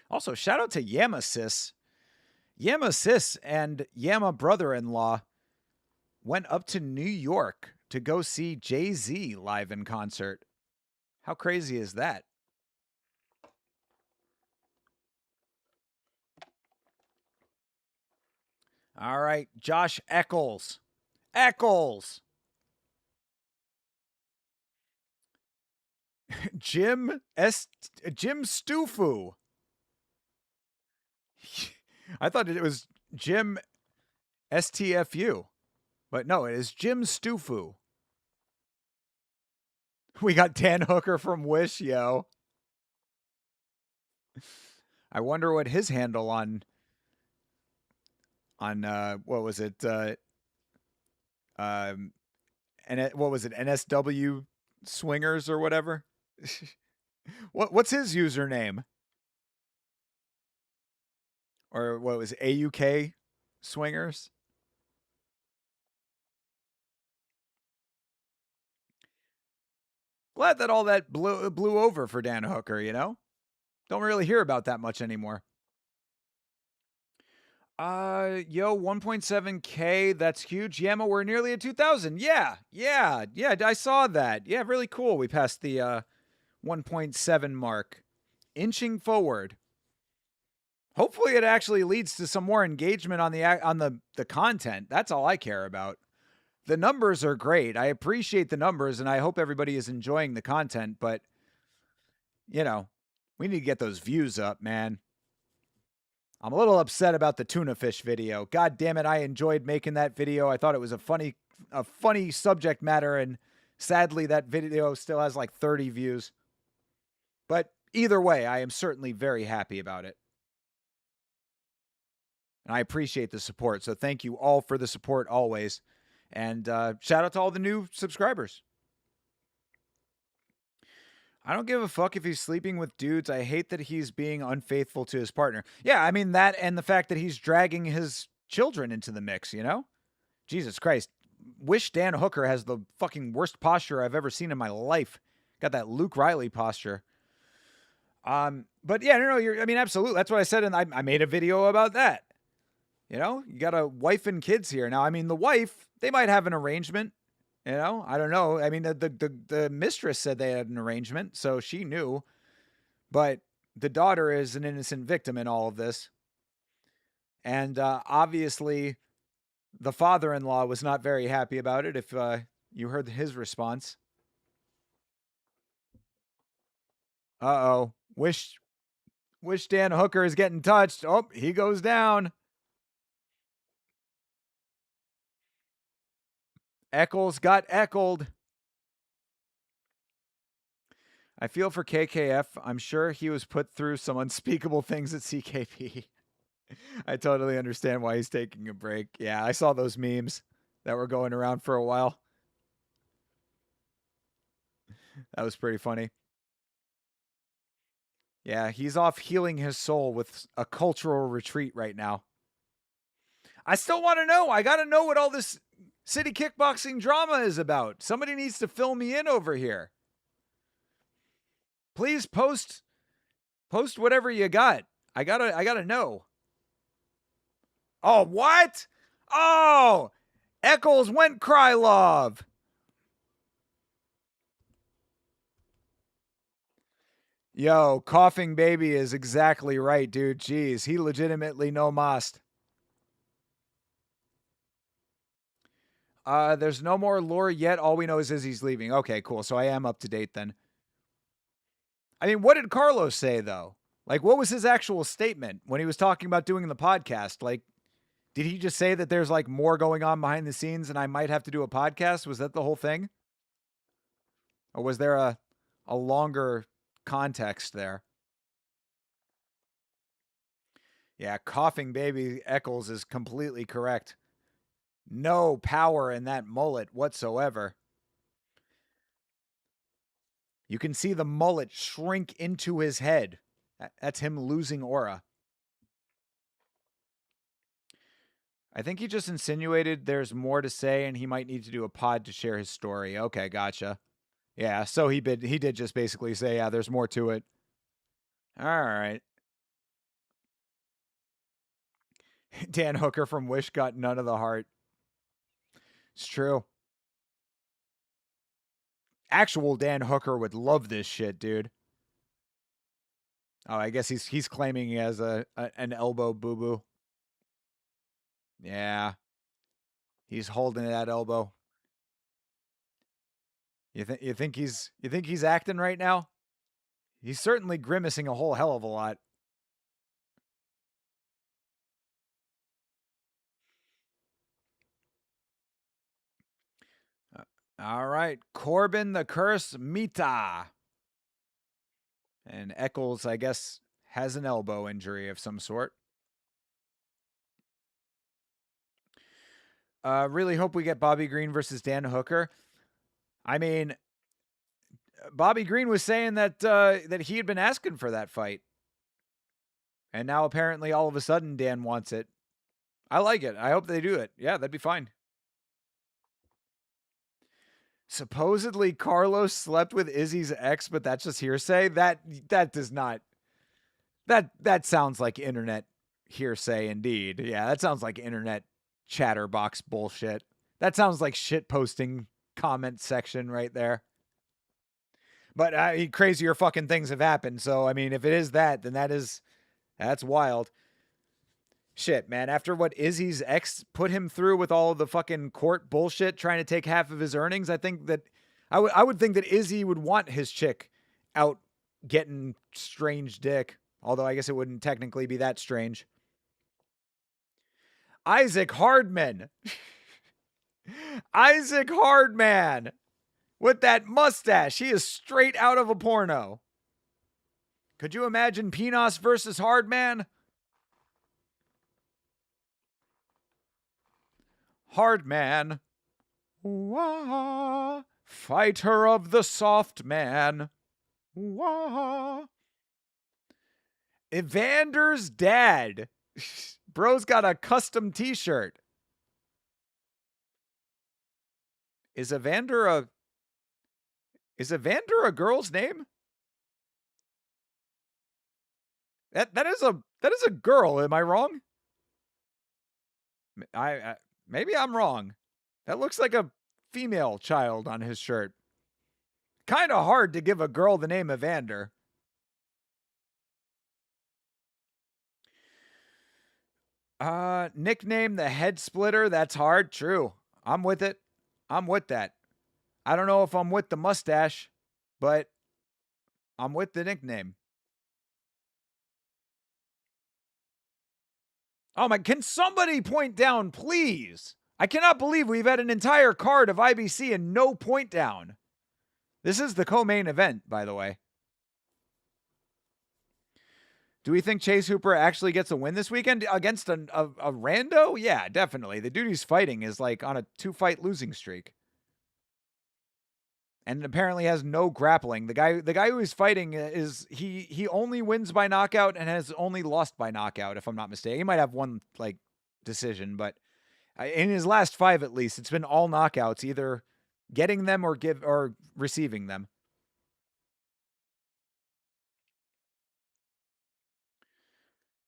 Also, shout out to Yama Sis. Yama Sis and Yama brother-in-law went up to New York to go see Jay-Z live in concert. How crazy is that? All right, Josh Eccles. Eccles. Jim Stufu. I thought it was Jim STFU. But no, it is Jim Stufu. We got Dan Hooker from Wish, yo. I wonder what his handle on what was it? And what was it? NSW Swingers or whatever. What's his username? Or what was it? AUK Swingers? Glad that all that blew over for Dan Hooker, Don't really hear about that much anymore. 1.7K, that's huge. Yama, we're nearly at 2,000. Yeah, I saw that. Yeah, really cool. We passed the 1.7 mark. Inching forward. Hopefully it actually leads to some more engagement on the content. That's all I care about. The numbers are great. I appreciate the numbers and I hope everybody is enjoying the content, but we need to get those views up, man. I'm a little upset about the tuna fish video. God damn it, I enjoyed making that video. I thought it was a funny subject matter, and sadly that video still has like 30 views. But either way, I am certainly very happy about it. And I appreciate the support. So thank you all for the support always. And shout out to all the new subscribers. I don't give a fuck if he's sleeping with dudes. I hate that he's being unfaithful to his partner. Yeah, I mean that and the fact that he's dragging his children into the mix, Jesus Christ. Wish Dan Hooker has the fucking worst posture I've ever seen in my life. Got that Luke Riley posture. But yeah, no, absolutely. That's what I said, and I made a video about that. You got a wife and kids here. Now, the wife, they might have an arrangement. I don't know. The mistress said they had an arrangement, so she knew. But the daughter is an innocent victim in all of this. And obviously, the father-in-law was not very happy about it, if you heard his response. Uh-oh. Wish Dan Hooker is getting touched. Oh, he goes down. Eccles got eckled. I feel for KKF. I'm sure he was put through some unspeakable things at CKP. I totally understand why he's taking a break. Yeah, I saw those memes that were going around for a while. That was pretty funny. Yeah, he's off healing his soul with a cultural retreat right now. I still want to know. I got to know what all this city kickboxing drama is about. Somebody needs to fill me in over here. Please post whatever you got. I gotta know. Oh, what? Oh, Eccles went Krylov. Yo, Coughing Baby is exactly right, dude. Jeez, he legitimately no must. There's no more lore yet. All we know is Izzy's leaving. Okay, cool. So I am up to date then. I mean, what did Carlos say though? Like, what was his actual statement when he was talking about doing the podcast? Like, did he just say that there's like more going on behind the scenes and I might have to do a podcast? Was that the whole thing? Or was there a longer context there? Yeah, Coughing Baby Eccles is completely correct. No power in that mullet whatsoever. You can see the mullet shrink into his head. That's him losing aura. I think he just insinuated there's more to say and he might need to do a pod to share his story. Okay, gotcha. Yeah, so he did just basically say, yeah, there's more to it. All right. Dan Hooker from Wish got none of the heart. It's true. Actual Dan Hooker would love this shit, dude. Oh, I guess he's claiming he has an elbow boo-boo. Yeah. He's holding that elbow. You think he's acting right now? He's certainly grimacing a whole hell of a lot. All right, Corbin the Curse Mita. And Eccles, I guess, has an elbow injury of some sort. Really hope we get Bobby Green versus Dan Hooker. I mean, Bobby Green was saying that that he had been asking for that fight. And now apparently all of a sudden Dan wants it. I like it. I hope they do it. Yeah, that'd be fine. Supposedly Carlos slept with Izzy's ex, but that's just hearsay. That does not. That sounds like internet hearsay indeed. Yeah, that sounds like internet chatterbox bullshit. That sounds like shit posting comment section right there. But crazier fucking things have happened. So I mean, if it is that, then that's wild. Shit, man. After what Izzy's ex put him through with all of the fucking court bullshit, trying to take half of his earnings, I think that I would think that Izzy would want his chick out getting strange dick. Although I guess it wouldn't technically be that strange. Isaac Hardman. Isaac Hardman. With that mustache. He is straight out of a porno. Could you imagine Pinos versus Hardman? Hardman. Wah. Fighter of the soft man. Wah. Evander's dad. Bro's got a custom t-shirt. Is Evander a girl's name? That is a girl. Am I wrong? I maybe I'm wrong. That looks like a female child on his shirt. Kind of hard to give a girl the name Evander. Nickname the head splitter. That's hard. True. I'm with it. I'm with that. I don't know if I'm with the mustache, but I'm with the nickname. Oh my, can somebody point down, please? I cannot believe we've had an entire card of IBC and no point down. This is the co-main event, by the way. Do we think Chase Hooper actually gets a win this weekend against a rando? Yeah, definitely. The dude he's fighting is like on a 2-fight losing streak. And apparently has no grappling. The guy who he's fighting is he only wins by knockout and has only lost by knockout, if I'm not mistaken. He might have one like decision, but in his last 5 at least, it's been all knockouts, either getting them or receiving them.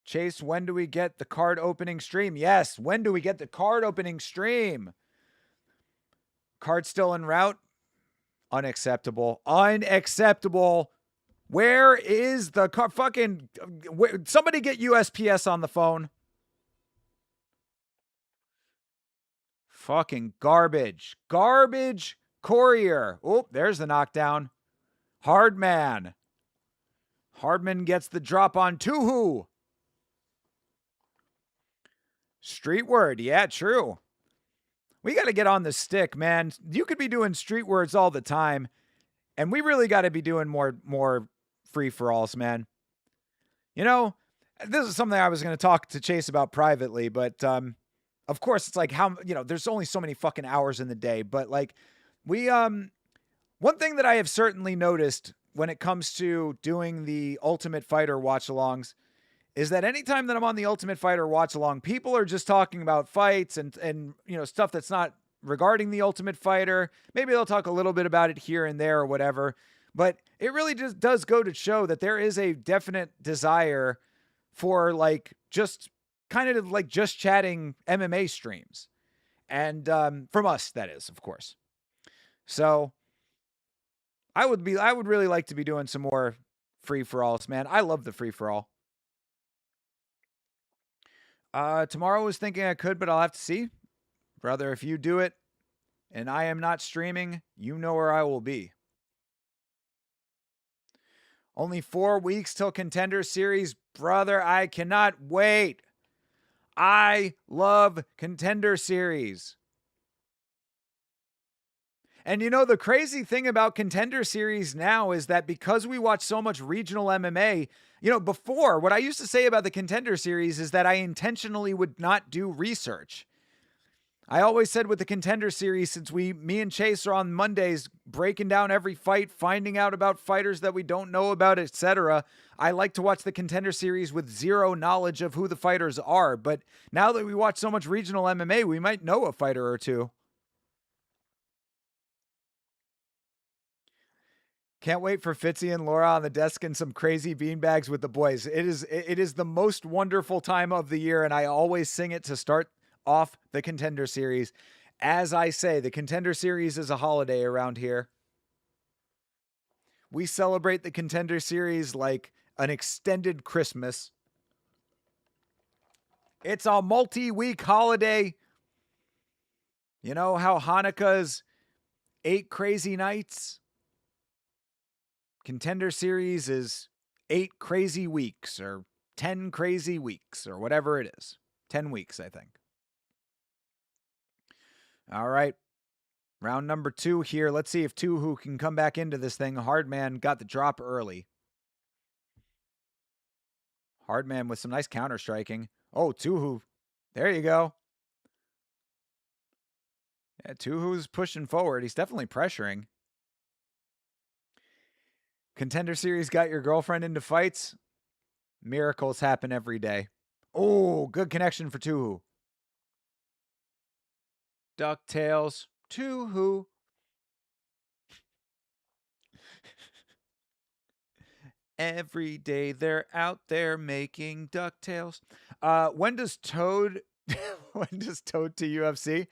Chase, when do we get the card opening stream? Yes, when do we get the card opening stream? Card still en route? Unacceptable. Unacceptable. Where is the car? Fucking somebody get USPS on the phone. Fucking garbage. Garbage courier. Oh, there's the knockdown. Hardman. Hardman gets the drop on Tuhu. Street word. Yeah, true. We got to get on the stick, man. You could be doing street words all the time, and we really got to be doing more free-for-alls, man. You know, this is something I was going to talk to Chase about privately, but of course it's like how, there's only so many fucking hours in the day, but like one thing that I have certainly noticed when it comes to doing the Ultimate Fighter watch-alongs is that anytime that I'm on the Ultimate Fighter watch-along, people are just talking about fights and stuff that's not regarding the Ultimate Fighter. Maybe they'll talk a little bit about it here and there or whatever. But it really just does go to show that there is a definite desire for like just kind of like just chatting MMA streams. And from us, that is, of course. So I would really like to be doing some more free-for-alls, man. I love the free-for-all. Tomorrow I was thinking I could, but I'll have to see. Brother, if you do it and I am not streaming, you know where I will be. Only 4 weeks till Contender Series. Brother, I cannot wait. I love Contender Series. And the crazy thing about Contender Series now is that because we watch so much regional MMA, before, what I used to say about the Contender Series is that I intentionally would not do research. I always said with the Contender Series, since me and Chase are on Mondays breaking down every fight, finding out about fighters that we don't know about, etc., I like to watch the Contender Series with zero knowledge of who the fighters are. But now that we watch so much regional MMA, we might know a fighter or two. Can't wait for Fitzy and Laura on the desk and some crazy beanbags with the boys. It is the most wonderful time of the year, and I always sing it to start off the Contender Series. As I say, the Contender Series is a holiday around here. We celebrate the Contender Series like an extended Christmas. It's a multi-week holiday. You know how Hanukkah's 8 crazy nights? Contender Series is 8 crazy weeks or 10 crazy weeks or whatever it is. 10 weeks, I think. All right. Round number 2 here. Let's see if Tuhu can come back into this thing. Hardman got the drop early. Hardman with some nice counter striking. Oh, Tuhu. There you go. Yeah, Tuhu's pushing forward. He's definitely pressuring. Contender Series got your girlfriend into fights? Miracles happen every day. Oh, good connection for Tuhu. DuckTales. Tuhu. Every day they're out there making DuckTales. When does Toad to UFC?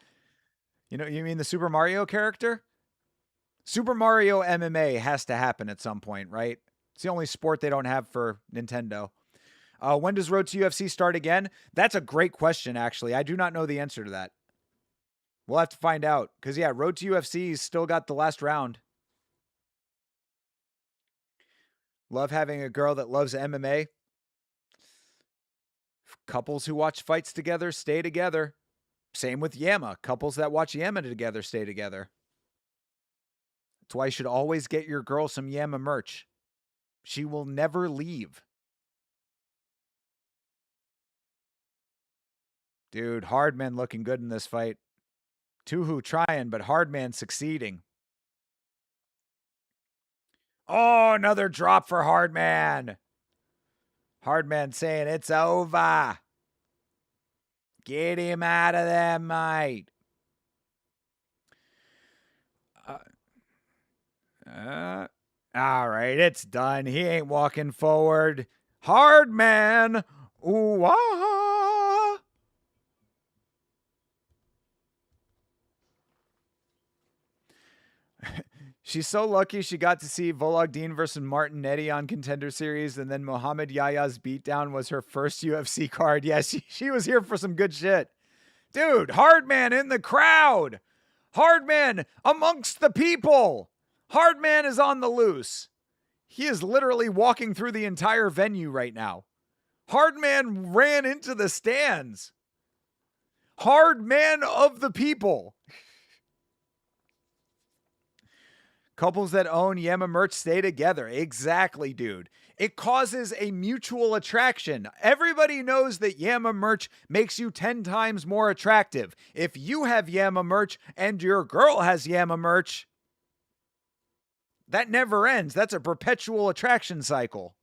You mean the Super Mario character? Super Mario MMA has to happen at some point, right? It's the only sport they don't have for Nintendo. When does Road to UFC start again? That's a great question, actually. I do not know the answer to that. We'll have to find out. Because, yeah, Road to UFC's still got the last round. Love having a girl that loves MMA. Couples who watch fights together stay together. Same with Yama. Couples that watch Yama together stay together. That's why you should always get your girl some Yama merch. She will never leave. Dude, Hardman looking good in this fight. Tuhu trying, but Hardman succeeding. Oh, another drop for Hardman. Hardman saying it's over. Get him out of there, mate. All right, it's done. He ain't walking forward. Hardman. Ooh, ah. She's so lucky she got to see Vologdin versus Martinetti on Contender Series, and then Muhammad Yaya's beatdown was her first UFC card. Yes, she was here for some good shit. Dude, Hardman in the crowd. Hardman amongst the people. Hardman is on the loose. He is literally walking through the entire venue right now. Hardman ran into the stands. Hardman of the people. Couples that own Yama merch stay together. Exactly, dude. It causes a mutual attraction. Everybody knows that Yama merch makes you 10 times more attractive. If you have Yama merch and your girl has Yama merch, that never ends. That's a perpetual attraction cycle.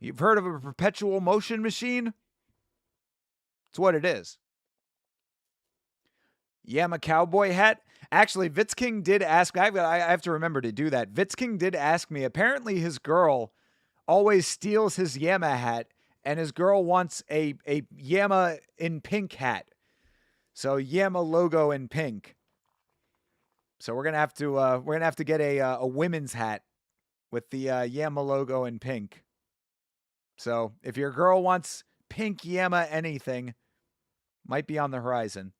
You've heard of a perpetual motion machine? It's what it is. Yama cowboy hat. Actually, Vitz King did ask. I have to remember to do that. Vitz King did ask me. Apparently, his girl always steals his Yama hat, and his girl wants a Yama in pink hat. So Yama logo in pink. So we're gonna have to get a women's hat with the Yama logo in pink. So if your girl wants pink Yama anything, might be on the horizon.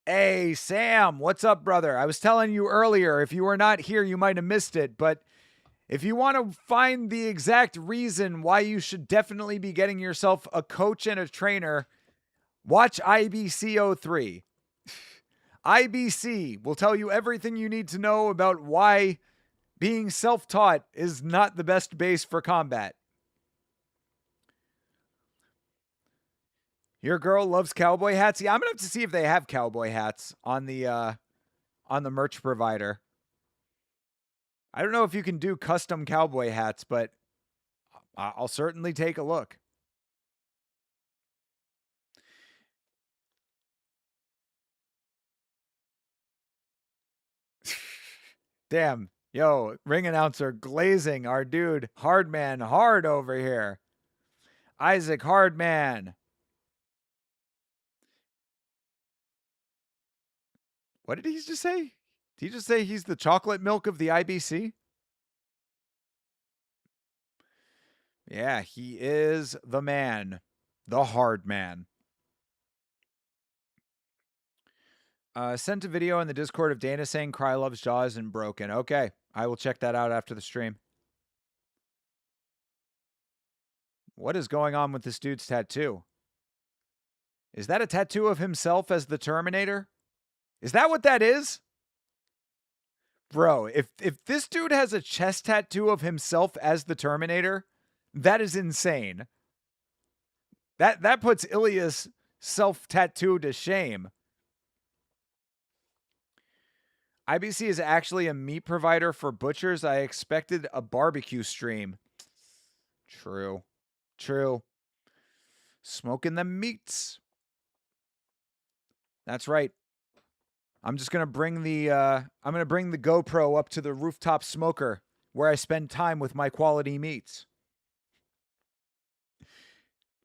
Hey, Sam, what's up, brother? I was telling you earlier, if you were not here, you might have missed it. But if you want to find the exact reason why you should definitely be getting yourself a coach and a trainer, watch IBC 03. IBC will tell you everything you need to know about why being self-taught is not the best base for combat. Your girl loves cowboy hats. Yeah, I'm gonna have to see if they have cowboy hats on the merch provider. I don't know if you can do custom cowboy hats, but I'll certainly take a look. Damn. Yo, ring announcer glazing our dude Hardman hard over here. Isaac Hardman. What did he just say? Did he just say he's the chocolate milk of the IBC? Yeah, he is the man. The hard man. Sent a video in the Discord of Dana saying Krylov's jaw isn't broken. Okay, I will check that out after the stream. What is going on with this dude's tattoo? Is that a tattoo of himself as the Terminator? Is that what that is? Bro, if this dude has a chest tattoo of himself as the Terminator, that is insane. That puts Ilya's self-tattoo to shame. IBC is actually a meat provider for butchers. I expected a barbecue stream. True. True. Smoking the meats. That's right. I'm just gonna bring the GoPro up to the rooftop smoker where I spend time with my quality meats.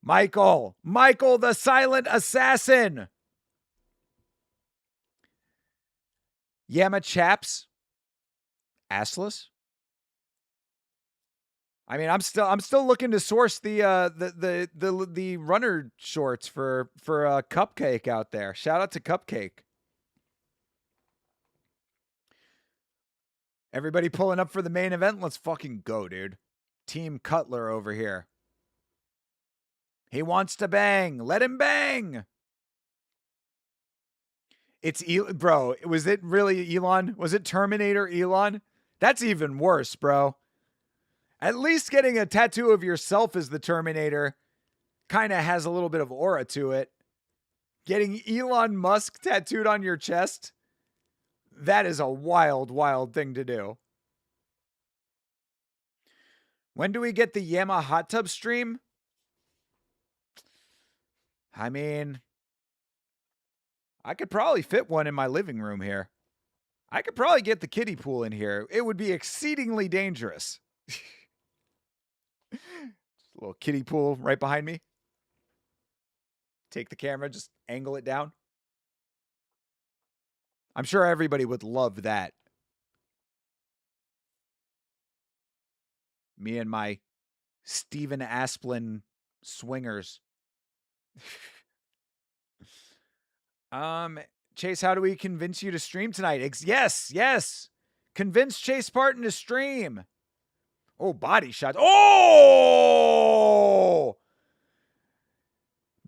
Michael the silent assassin. Yama chaps. Assless. I mean, I'm still looking to source the runner shorts for Cupcake out there. Shout out to Cupcake. Everybody pulling up for the main event? Let's fucking go, dude. Team Cutler over here. He wants to bang. Let him bang. It's bro. Was it really Elon? Was it Terminator Elon? That's even worse, bro. At least getting a tattoo of yourself as the Terminator kind of has a little bit of aura to it. Getting Elon Musk tattooed on your chest, that is a wild, wild thing to do. When do we get the Yamaha hot tub stream? I mean, I could probably fit one in my living room here. I could probably get the kiddie pool in here. It would be exceedingly dangerous. Just a little kiddie pool right behind me. Take the camera, just angle it down. I'm sure everybody would love that. Me and my Steven Asplin swingers. Chase, how do we convince you to stream tonight? Yes. Convince Chase Parton to stream. Oh, body shots. Oh!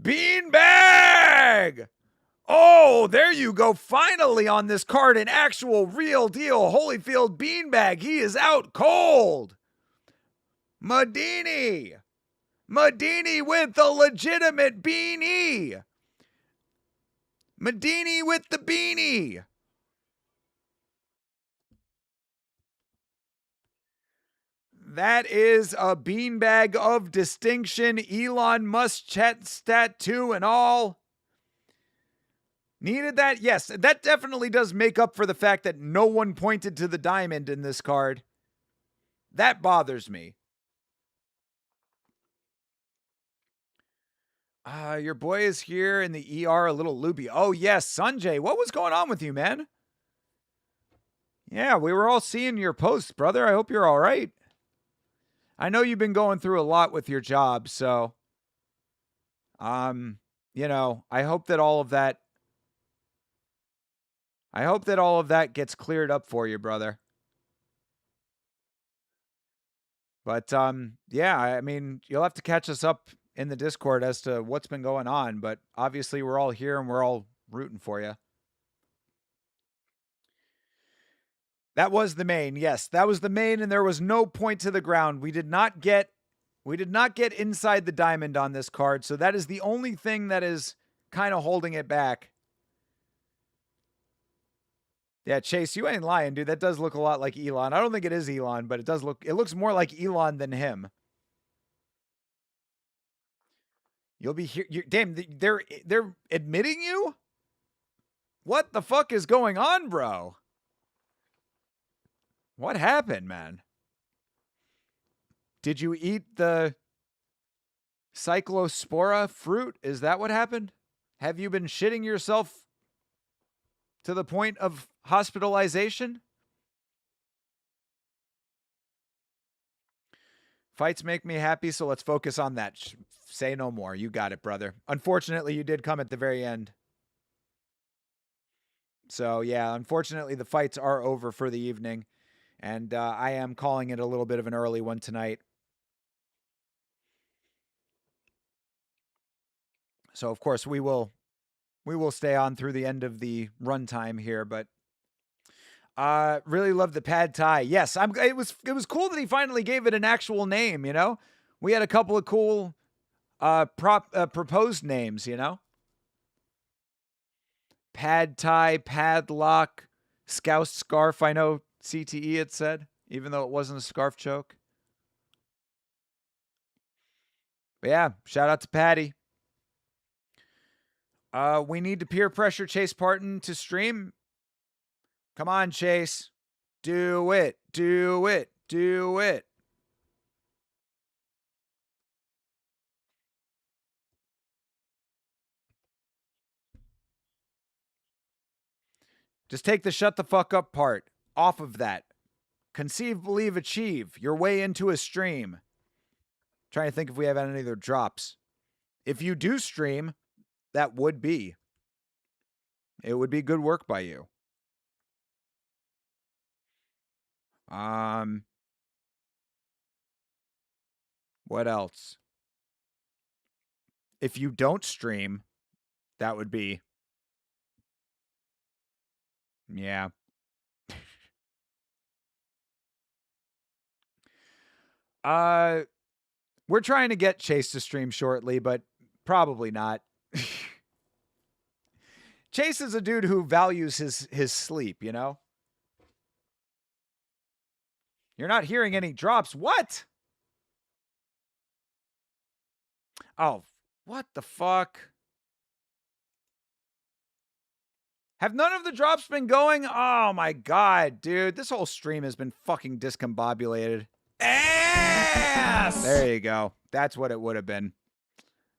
Beanbag! Oh, there you go. Finally on this card, an actual real deal Holyfield beanbag. He is out cold. Modini with the legitimate beanie. Modini with the beanie. That is a beanbag of distinction. Elon Musk chest tattoo and all. Needed that? Yes, that definitely does make up for the fact that no one pointed to the diamond in this card. That bothers me. Your boy is here in the ER a little loopy. Oh, yes, Sanjay, what was going on with you, man? Yeah, we were all seeing your posts, brother. I hope you're all right. I know you've been going through a lot with your job, so I hope that all of that gets cleared up for you, brother. But yeah, I mean, you'll have to catch us up in the Discord as to what's been going on, but obviously we're all here and we're all rooting for you. That was the main. Yes, that was the main, and there was no point to the ground. We did not get inside the diamond on this card, so that is the only thing that is kind of holding it back. Yeah, Chase, you ain't lying, dude. That does look a lot like Elon. I don't think it is Elon, but it looks more like Elon than him. You'll be here. Damn, they're admitting you? What the fuck is going on, bro? What happened, man? Did you eat the cyclospora fruit? Is that what happened? Have you been shitting yourself to the point of hospitalization? Fights make me happy, so let's focus on that. Say no more. You got it, brother. Unfortunately, you did come at the very end. So, yeah, unfortunately, the fights are over for the evening. And I am calling it a little bit of an early one tonight. So, of course, we will stay on through the end of the runtime here, but really love the pad thai. Yes, it was cool that he finally gave it an actual name, you know? We had a couple of cool proposed names, you know? Pad thai, padlock, scouse scarf. I know CTE had said, even though it wasn't a scarf choke. But yeah, shout out to Patty. We need to peer pressure Chase Parton to stream. Come on, Chase. Do it. Do it. Do it. Just take the shut the fuck up part off of that. Conceive, believe, achieve your way into a stream. Trying to think if we have any other drops. If you do stream, that would be. It would be good work by you. What else? If you don't stream, that would be. Yeah. We're trying to get Chase to stream shortly, but probably not. Chase is a dude who values his sleep, you know? You're not hearing any drops. What? Oh, what the fuck? Have none of the drops been going? Oh my god, dude. This whole stream has been fucking discombobulated. Ass! There you go. That's what it would have been.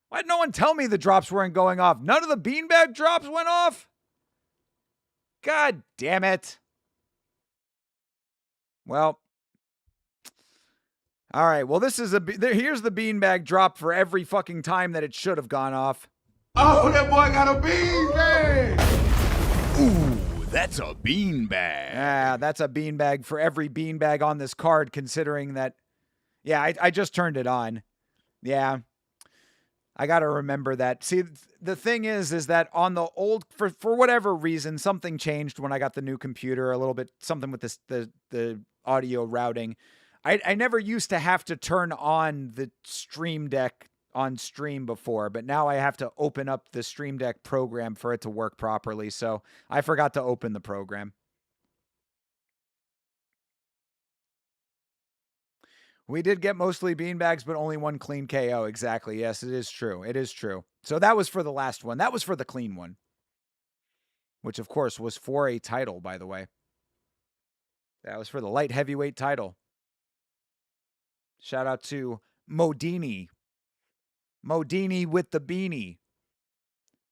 Why did no one tell me the drops weren't going off? None of the beanbag drops went off? God damn it. Well. All right. Well, this is here's the beanbag drop for every fucking time that it should have gone off. Oh, that boy got a beanbag! Ooh, that's a beanbag. Yeah, that's a beanbag for every beanbag on this card, considering that. Yeah, I just turned it on. Yeah. I got to remember that. See, the thing is that on the old, for whatever reason, something changed when I got the new computer a little bit, something with the audio routing. I never used to have to turn on the Stream Deck on stream before, but now I have to open up the Stream Deck program for it to work properly. So I forgot to open the program. We did get mostly beanbags, but only one clean KO. Exactly. Yes, it is true. It is true. So that was for the last one. That was for the clean one. Which, of course, was for a title, by the way. That was for the light heavyweight title. Shout out to Modini. Modini with the beanie.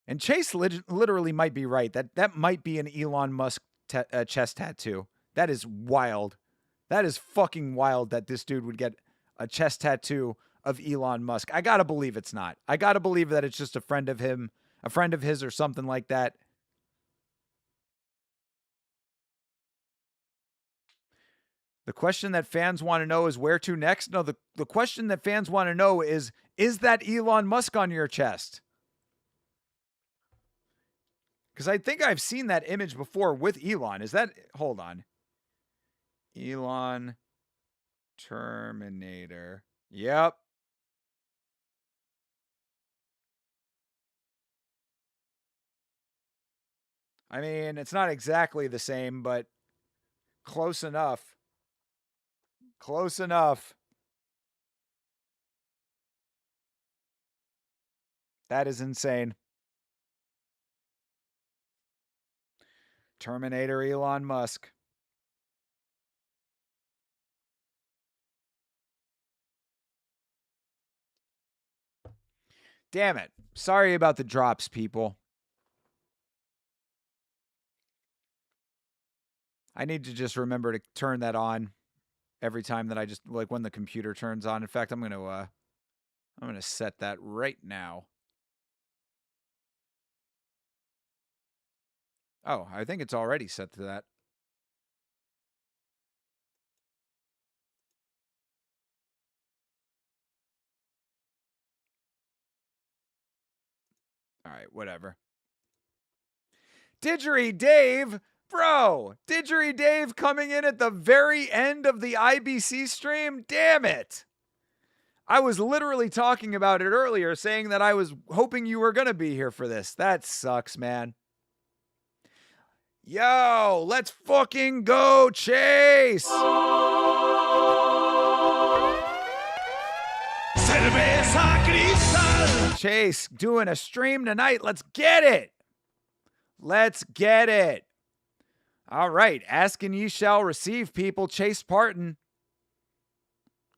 And Chase literally might be right. That might be an Elon Musk chest tattoo. That is wild. That is fucking wild that this dude would get a chest tattoo of Elon Musk. I gotta believe it's not. I gotta believe that it's just a friend of his or something like that. The question that fans want to know is where to next? No, the question that fans want to know is that Elon Musk on your chest? Because I think I've seen that image before with Elon. Is that, hold on. Elon Terminator. Yep. I mean, it's not exactly the same, but close enough. Close enough. That is insane. Terminator Elon Musk. Damn it. Sorry about the drops, people. I need to just remember to turn that on every time that I just, like, when the computer turns on. In fact, I'm going to set that right now. Oh, I think it's already set to that. All right, whatever. Didgeridoo Dave, bro. Didgeridoo Dave coming in at the very end of the IBC stream. Damn it. I was literally talking about it earlier, saying that I was hoping you were going to be here for this. That sucks, man. Yo, let's fucking go, Chase. Chase doing a stream tonight. Let's get it. Let's get it. All right. Ask and ye shall receive, people. Chase Parton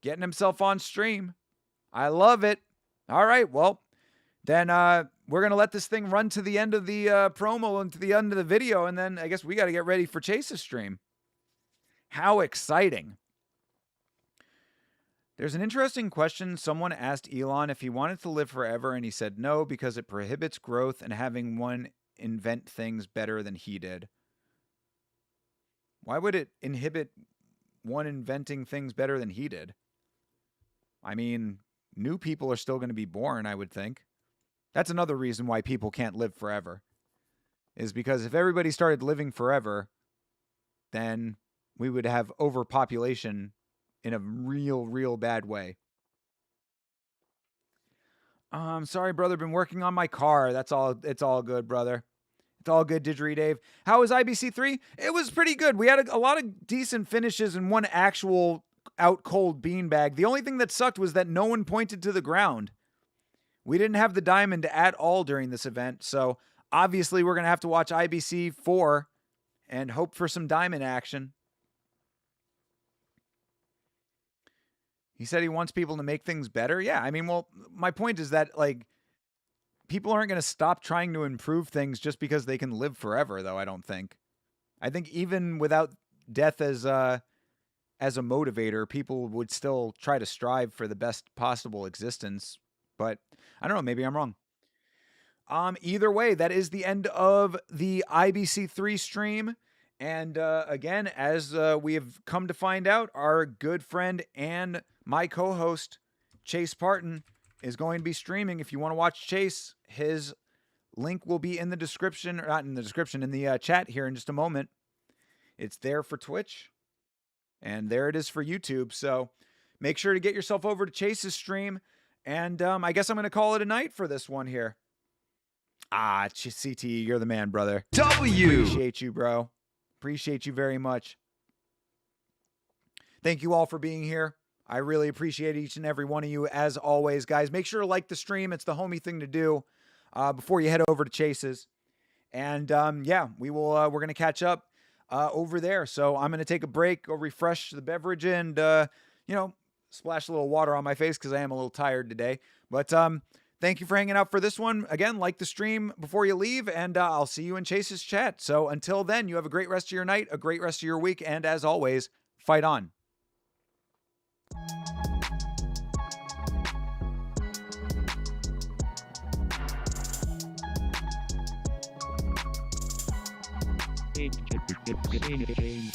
getting himself on stream. I love it. All right. Well, then we're going to let this thing run to the end of the promo and to the end of the video. And then I guess we got to get ready for Chase's stream. How exciting. There's an interesting question. Someone asked Elon if he wanted to live forever, and he said no because it prohibits growth and having one invent things better than he did. Why would it inhibit one inventing things better than he did? I mean, new people are still going to be born, I would think. That's another reason why people can't live forever. Is because if everybody started living forever, then we would have overpopulation in a real, real bad way. I'm sorry, brother. Been working on my car. That's all. It's all good, brother. It's all good, Didgeridoo Dave. How was IBC 3? It was pretty good. We had a lot of decent finishes and one actual out cold beanbag. The only thing that sucked was that no one pointed to the ground. We didn't have the diamond at all during this event, so obviously we're going to have to watch IBC 4 and hope for some diamond action. He said he wants people to make things better. Yeah, I mean, well, my point is that, like, people aren't going to stop trying to improve things just because they can live forever, though, I don't think. I think even without death as a motivator, people would still try to strive for the best possible existence. But I don't know, maybe I'm wrong. Either way, that is the end of the IBC3 stream. And again, as we have come to find out, our good friend and my co-host, Chase Parton, is going to be streaming. If you want to watch Chase, his link will be in the description, or not in the description, in the chat here in just a moment. It's there for Twitch, and there it is for YouTube. So make sure to get yourself over to Chase's stream, and I guess I'm going to call it a night for this one here. CT, you're the man, brother. Appreciate you, bro. Appreciate you very much. Thank you all for being here. I really appreciate each and every one of you, as always, guys. Make sure to like the stream. It's the homie thing to do before you head over to Chase's. And yeah, we're going to catch up over there. So I'm going to take a break, go refresh the beverage, and splash a little water on my face because I am a little tired today. But thank you for hanging out for this one. Again, like the stream before you leave, and I'll see you in Chase's chat. So until then, you have a great rest of your night, a great rest of your week, and as always, fight on. Game.